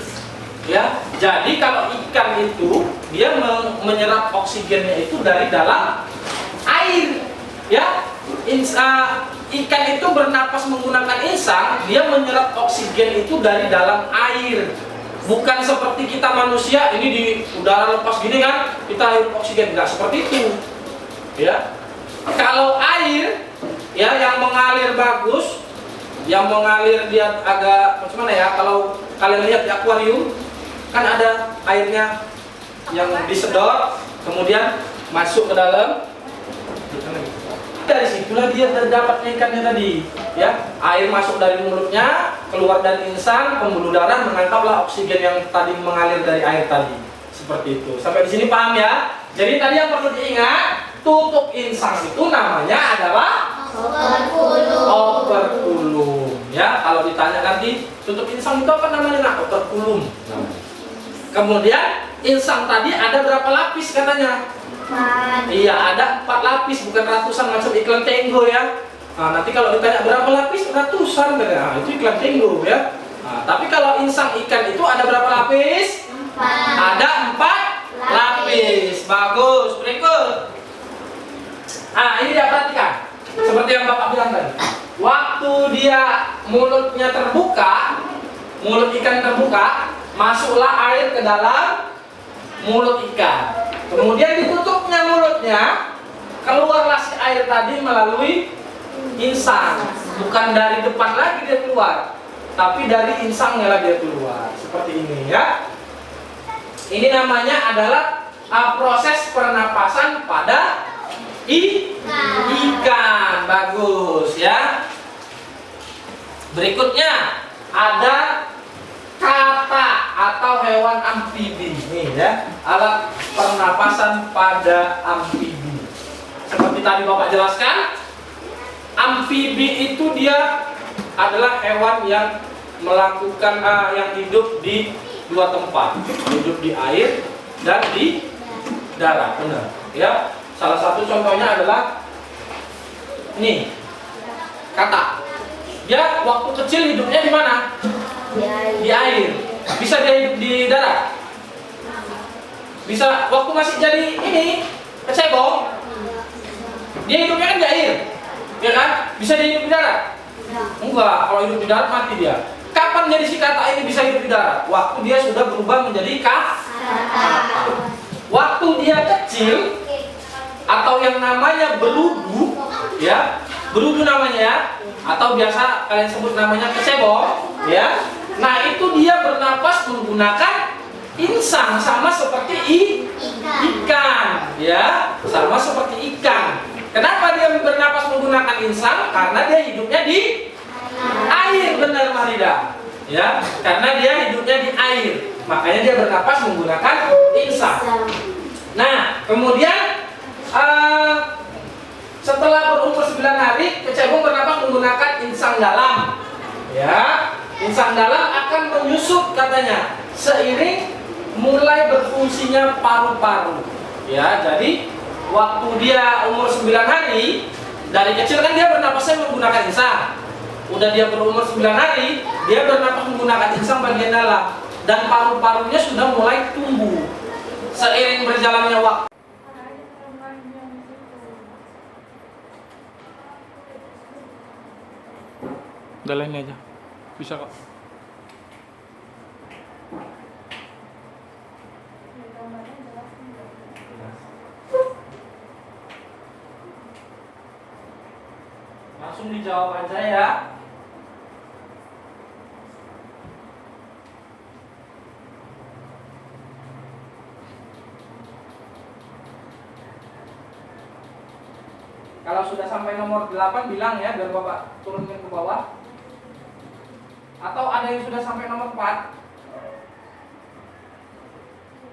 Ya, jadi kalau ikan itu dia menyerap oksigennya itu dari dalam air. Ya, ikan itu bernapas menggunakan insang, dia menyerap oksigen itu dari dalam air. Bukan seperti kita manusia, ini di udara lepas gini kan, kita hirup oksigen, enggak seperti itu. Ya. Kalau air ya yang mengalir bagus, yang mengalir dia agak bagaimana ya? Kalau kalian lihat di akuarium kan ada airnya yang disedot, kemudian masuk ke dalam. Dari situlah dia terdapat ikannya tadi, ya. Air masuk dari mulutnya, keluar dari insang, pembuluh darah menangkaplah oksigen yang tadi mengalir dari air tadi. Seperti itu. Sampai di sini paham ya? Jadi tadi yang perlu diingat, tutup insang itu namanya adalah operculum. Ya, kalau ditanya nanti tutup insang itu apa namanya? Nah, operculum. Kemudian insang tadi ada berapa lapis katanya? Iya, ada 4 lapis, bukan ratusan macam iklan Tenggo ya. Nah, nanti kalau ditanya berapa lapis, ratusan kan? Nah, itu iklan Tenggo ya. Nah, tapi kalau insang ikan itu ada berapa lapis? 4. Ada 4 lapis. Bagus. Berikut. Nah, ini dia perhatikan. Seperti yang Bapak bilang tadi. Waktu dia mulutnya terbuka, mulut ikan terbuka, masuklah air ke dalam mulut ikan. Kemudian ditutupnya mulutnya, keluarlah si air tadi melalui insang. Bukan dari depan lagi dia keluar, tapi dari insangnya lah dia keluar. Seperti ini ya. Ini namanya adalah proses pernapasan pada ikan. Bagus ya. Berikutnya ada kata atau hewan amfibi. Nih ya, alat pernapasan pada amfibi. Seperti tadi Bapak jelaskan, amfibi itu dia adalah hewan yang melakukan yang hidup di 2 tempat, hidup di air dan di darat. Benar ya. Salah satu contohnya adalah ini kata. Dia waktu kecil hidupnya di mana? Di air. Bisa dia hidup di darat? Bisa waktu masih jadi ini kecebong, dia hidupnya kan di air, ya kan? Bisa dia hidup di darat? Enggak, kalau hidup di darat mati dia. kapan jadi si kata ini bisa hidup di darat? Waktu dia sudah berubah menjadi waktu dia kecil atau yang namanya berudu, ya, berudu namanya ya, atau biasa kalian sebut namanya kecebong, ya. Nah itu dia bernapas menggunakan insang, sama seperti ikan, ya, sama seperti ikan. Kenapa dia bernapas menggunakan insang? Karena dia hidupnya di air, benar Marida, ya, karena dia hidupnya di air, makanya dia bernapas menggunakan insang. Nah, kemudian setelah berumur 9 hari, kecebong bernapas menggunakan insang dalam, ya. Insang dalam akan menyusup katanya seiring mulai berfungsinya paru-paru, ya. Jadi waktu dia umur 9 hari, dari kecil kan dia bernapasnya menggunakan insang. Udah dia berumur 9 hari, dia bernapas menggunakan insang bagian dalam, dan paru-parunya sudah mulai tumbuh seiring berjalannya waktu. Udah lain aja, bisa kok. Langsung dijawab aja ya. Kalau sudah sampai nomor 8 bilang ya, biar Bapak turunkan ke bawah. Atau ada yang sudah sampai nomor 4?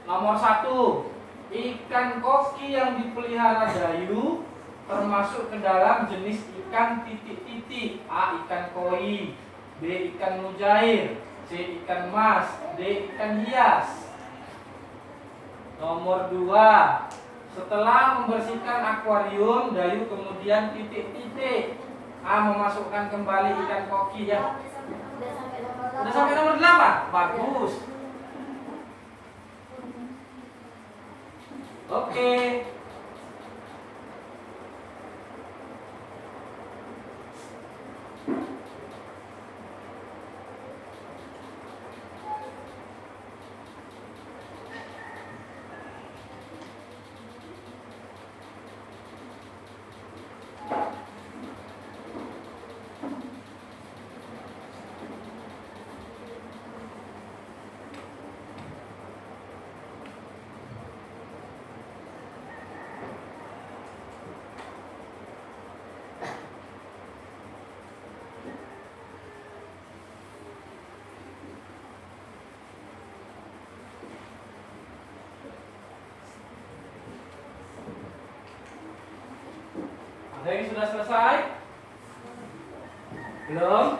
Nomor 1, ikan koki yang dipelihara Dayu termasuk ke dalam jenis ikan titik-titik. A. Ikan koi, B. Ikan mujair, C. Ikan mas, D. Ikan hias. Nomor 2, setelah membersihkan akuarium, Dayu kemudian titik-titik. A. Memasukkan kembali ikan koki ya. Udah sampai nomor 8? Bagus. Oke. Ada yang sudah selesai? Belum?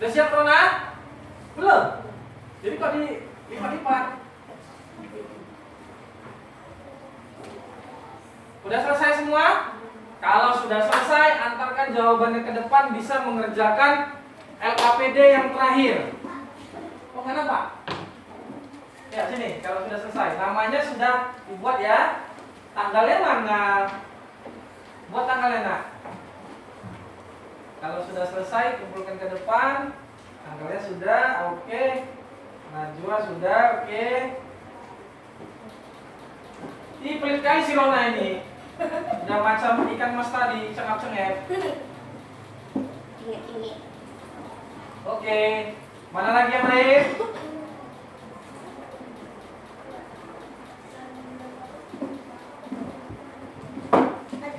Udah siap Rona? Belum? Jadi kok di lipat-lipat? Udah selesai semua? Kalau sudah selesai, antarkan jawabannya ke depan, bisa mengerjakan LKPD yang terakhir. Oh kenapa? Ya sini, kalau sudah selesai. Namanya sudah dibuat ya. Tanggalnya mana? Buat tanggalnya nak. Kalau sudah selesai, kumpulkan ke depan. Tanggalnya sudah, oke. Najwa sudah, oke. Ih, pelit kali si Rona ini. Udah macam ikan mas tadi, cengap-cengep. Oke. Mana lagi yang lain?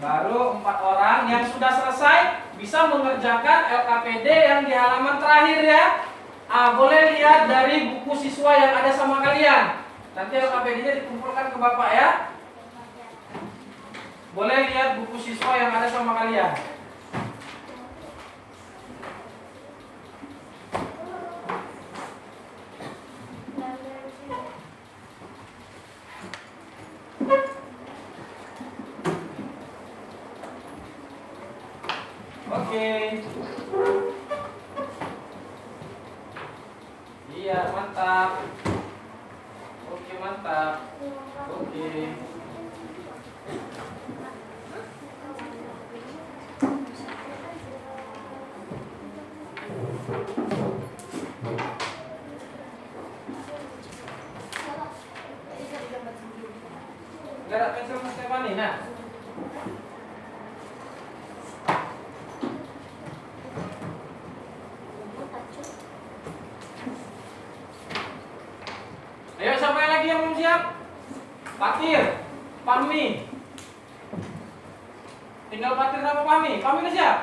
Baru 4 orang yang sudah selesai bisa mengerjakan LKPD yang di halaman terakhir ya. Boleh lihat dari buku siswa yang ada sama kalian. Nanti LKPD-nya dikumpulkan ke Bapak ya. Boleh lihat buku siswa yang ada sama kalian. Oke. Iya, mantap. Oke, mantap. Oke. Enggak ada pensil Mas Stefani, nah. Ayo, siapa yang lagi yang belum siap? Patir, Pami. Tinggal Patir sama Pami. Pami udah siap?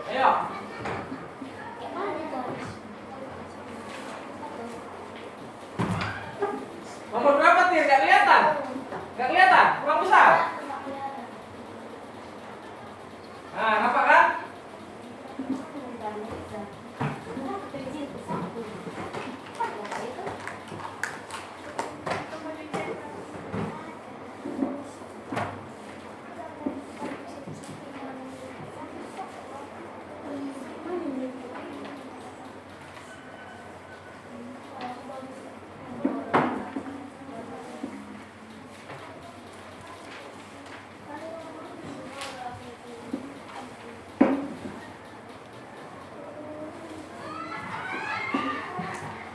Ayo. Nomor berapa Tir? Gak kelihatan? Gak kelihatan? Kurang besar? Nah, nampak kan?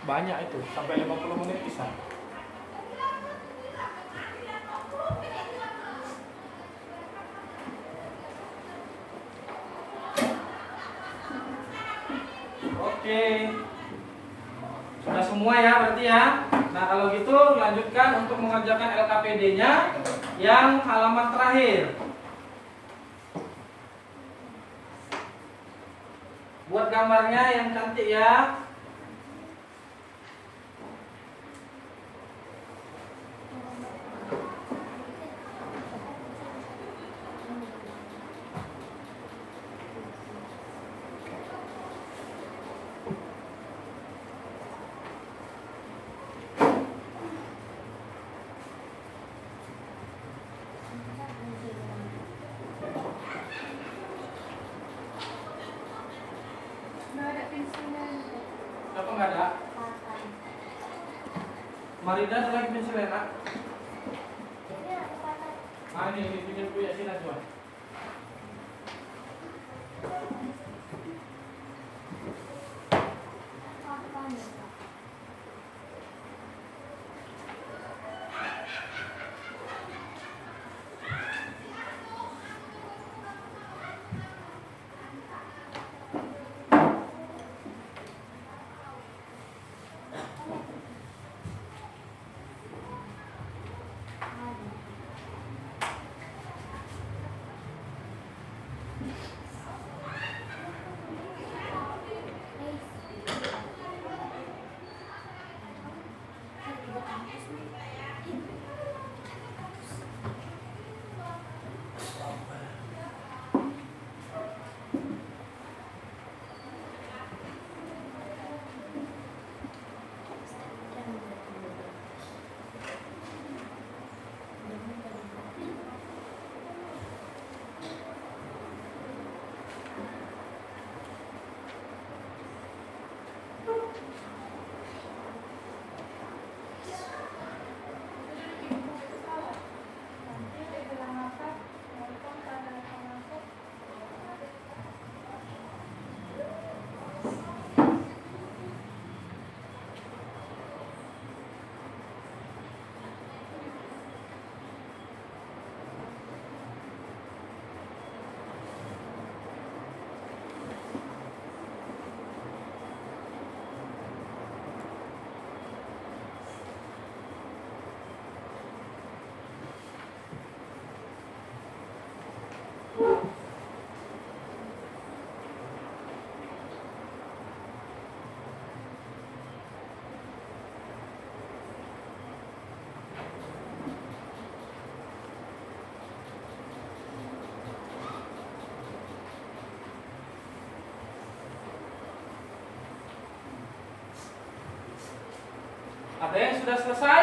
Banyak itu, sampai 50 menit bisa. Oke. Sudah semua ya berarti ya. Nah, kalau gitu lanjutkan untuk mengerjakan LKPD-nya yang halaman terakhir. Buat gambarnya yang cantik ya. Nggak ada pensilnya. Kenapa nggak ada? Marida ada lagi pensilnya, Nak? Ah, ini bikin punya sini coba. Ada yang sudah selesai?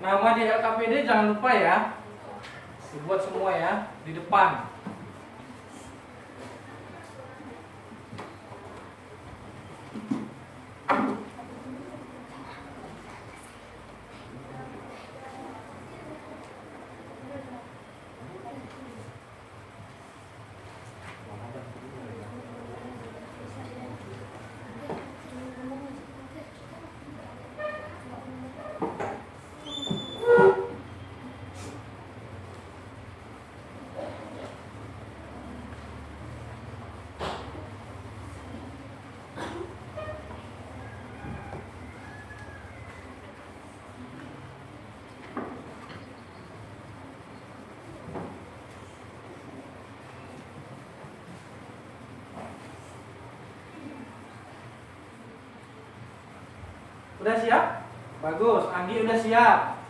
Nama di LKPD jangan lupa ya. Dibuat semua ya di depan. Udah siap? Bagus. Anggi udah siap.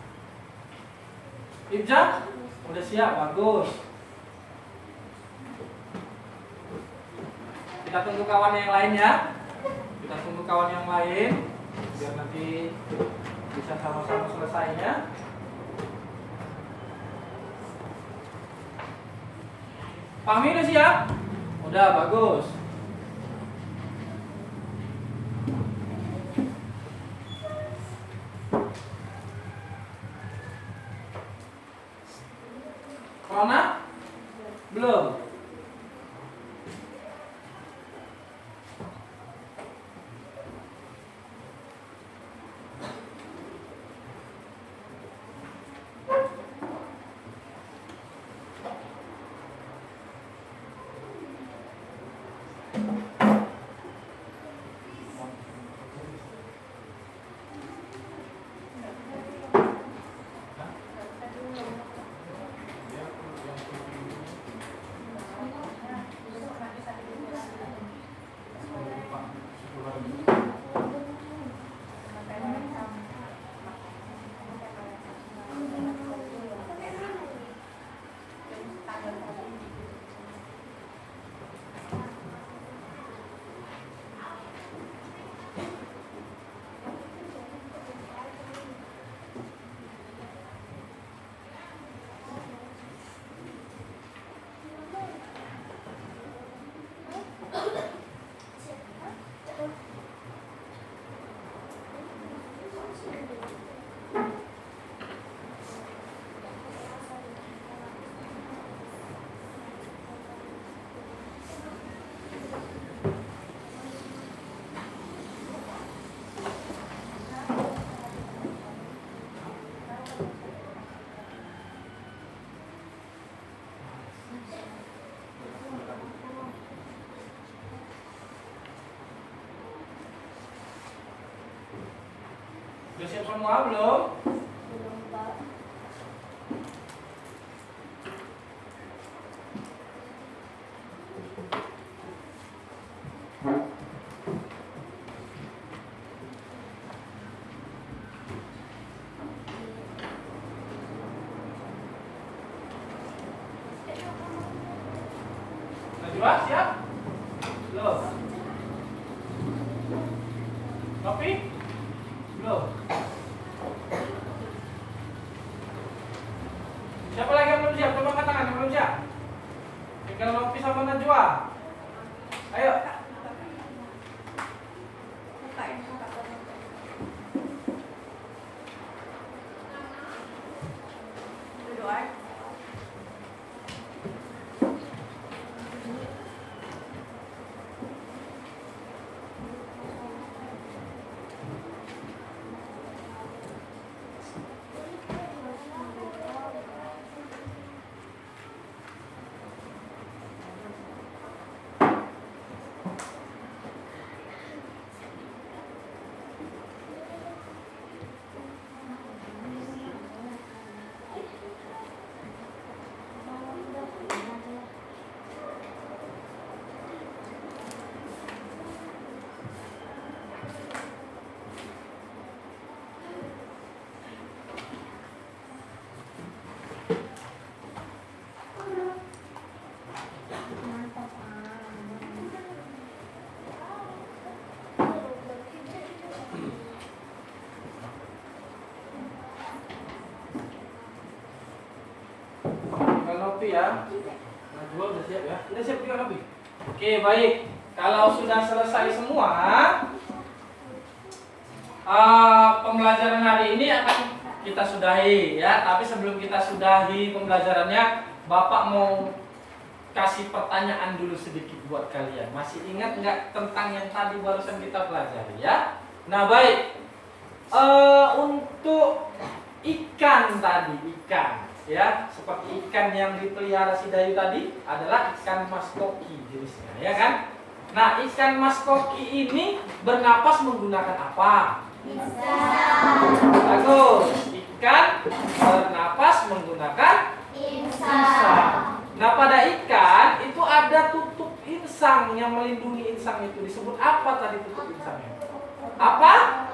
Ibja? Udah siap, bagus. Kita tunggu kawan yang lain ya. Kita tunggu kawan yang lain biar nanti bisa sama-sama selesainya. Fahmi udah siap? Udah, bagus. Rona? Belum? Udah siap semua belum? Belum, Pak. Najwa siap? Belum? Nopi? Belum? Siapa lagi yang belum siap? Coba angkat tangan yang belum siap. Tinggal Nopi sama Najwa. Ayo. Buka ya, buka. Berdoa. kopi ya. Najwa udah siap ya. Udah siap juga kopi. Oke, baik. Kalau sudah selesai semua, pembelajaran hari ini akan kita sudahi ya. Tapi sebelum kita sudahi pembelajarannya, Bapak mau kasih pertanyaan dulu sedikit buat kalian. Masih ingat nggak tentang yang tadi barusan kita pelajari ya? Nah, baik. Untuk ikan tadi, ikan ya, seperti ikan yang dipelihara si Dayu tadi adalah ikan mas koki jenisnya, ya kan? Nah, ikan mas koki ini bernapas menggunakan apa? Bisa. Bagus. Ikan bernapas menggunakan Insang. Nah, pada ikan itu ada tutup insang yang melindungi insang itu. Disebut apa tadi tutup insangnya? Apa?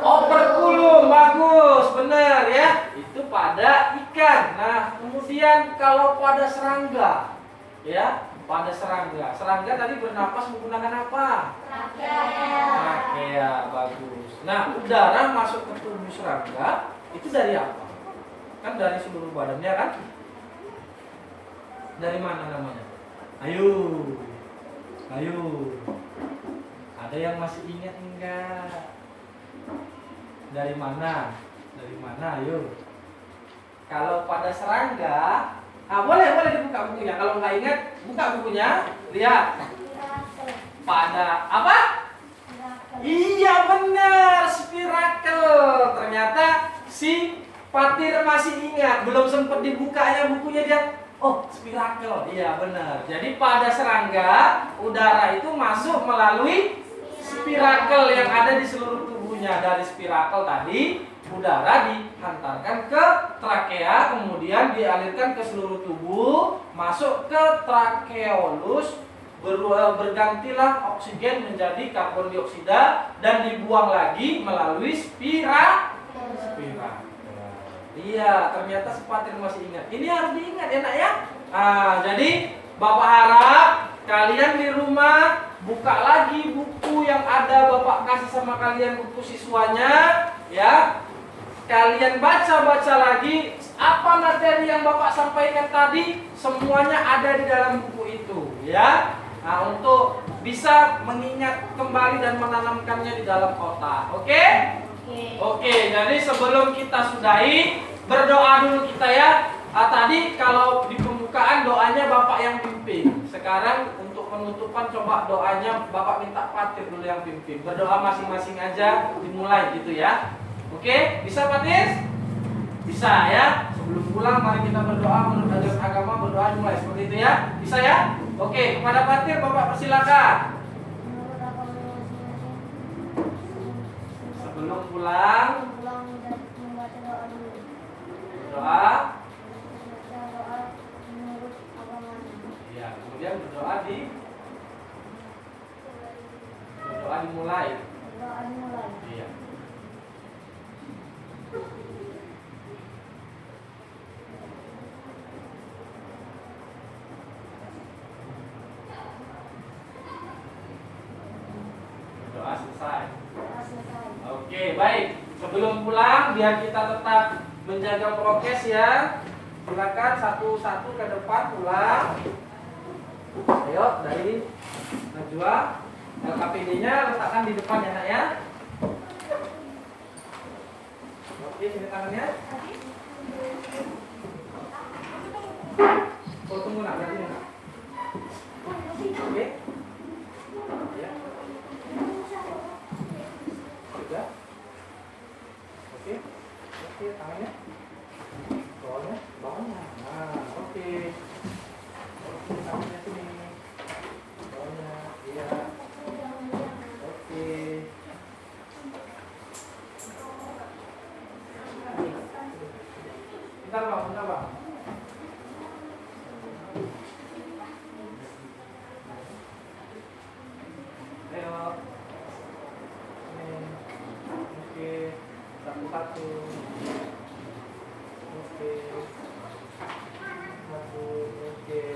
Operculum. Bagus, benar ya. Itu pada ikan. Nah, kemudian kalau pada serangga, ya, pada serangga. Serangga tadi bernapas menggunakan apa? Trakea. Bagus. Nah, udara masuk ke tubuh serangga itu dari apa? Kan dari seluruh badannya kan? Dari mana namanya? Ayo. Ada yang masih ingat enggak? Dari mana? Dari mana? Ayo. Kalau pada serangga, boleh dibuka bukunya. Kalau nggak ingat, buka bukunya. Lihat. Pada apa? Iya benar, spirakel. Ternyata si Fatir masih ingat. Belum sempat dibukanya bukunya dia. Oh, spirakel. Iya benar. Jadi pada serangga, udara itu masuk melalui spirakel yang ada di seluruh tubuhnya. Dari spirakel tadi, udara dihantarkan ke trakea, kemudian dialirkan ke seluruh tubuh, masuk ke trakeolus, bergantilah oksigen menjadi karbon dioksida dan dibuang lagi melalui spirakel. Iya, ternyata Sepatir masih ingat. Ini harus diingat ya nak ya. Jadi Bapak harap kalian di rumah buka lagi buku yang ada Bapak kasih sama kalian, buku siswanya ya. Kalian baca lagi apa materi yang Bapak sampaikan tadi, semuanya ada di dalam buku itu ya. Nah, untuk bisa mengingat kembali dan menanamkannya di dalam otak. Oke? Oke, jadi sebelum kita sudahi, berdoa dulu kita ya. Tadi kalau di pembukaan doanya Bapak yang pimpin. Sekarang untuk penutupan coba doanya Bapak minta Fatir dulu yang pimpin. Berdoa masing-masing aja, dimulai gitu ya. Oke, bisa Fatir? Bisa ya. Sebelum pulang mari kita berdoa menurut ajaran agama, berdoa dimulai seperti itu ya. Bisa ya? Oke, kepada Fatir Bapak persilakan. Sebelum pulang berdoa. Ya, kemudian berdoa dimulai. Iya. Doa selesai. Oke, baik. Sebelum pulang, biar kita tetap menjaga prokes ya. Silakan satu-satu ke depan pulang. Ayo dari Najwa, LKPD-nya letakkan di depan ya nak ya. Oke, sini tangannya. Oh, tunggu nak, berarti nak. Oke. Ya. Sudah. Oke. Oke, tangannya. Bawahnya, bawahnya. Nah, oke. Oke, tangannya sini. Bawahnya, iya. Oke. Bentar bang. Ayo. Oke. Satu-satu. Oke. Satu. Oke.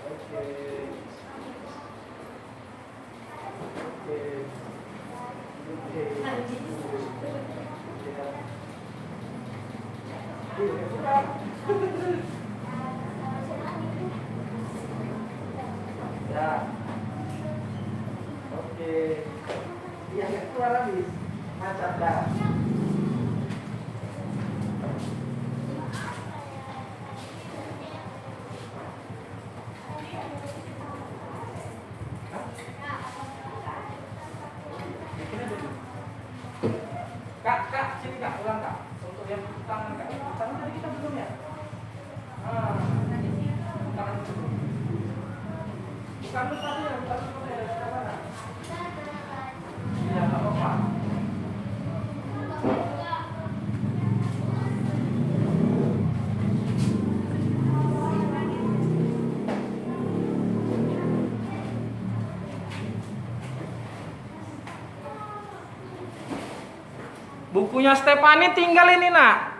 Oke. Oke. Oke. Ya. Oke. Iya, nggak keluar habis. Macam dah. Kak, sini kak, ulang kak. Untuk yang tangan kak, tangan tadi kita belum ya? Tangan dulu. Bukan lu tadi ya, bukan lu tadi dari sebelah mana? Iya, nggak apa-apa. Bukunya Stefani tinggal ini nak.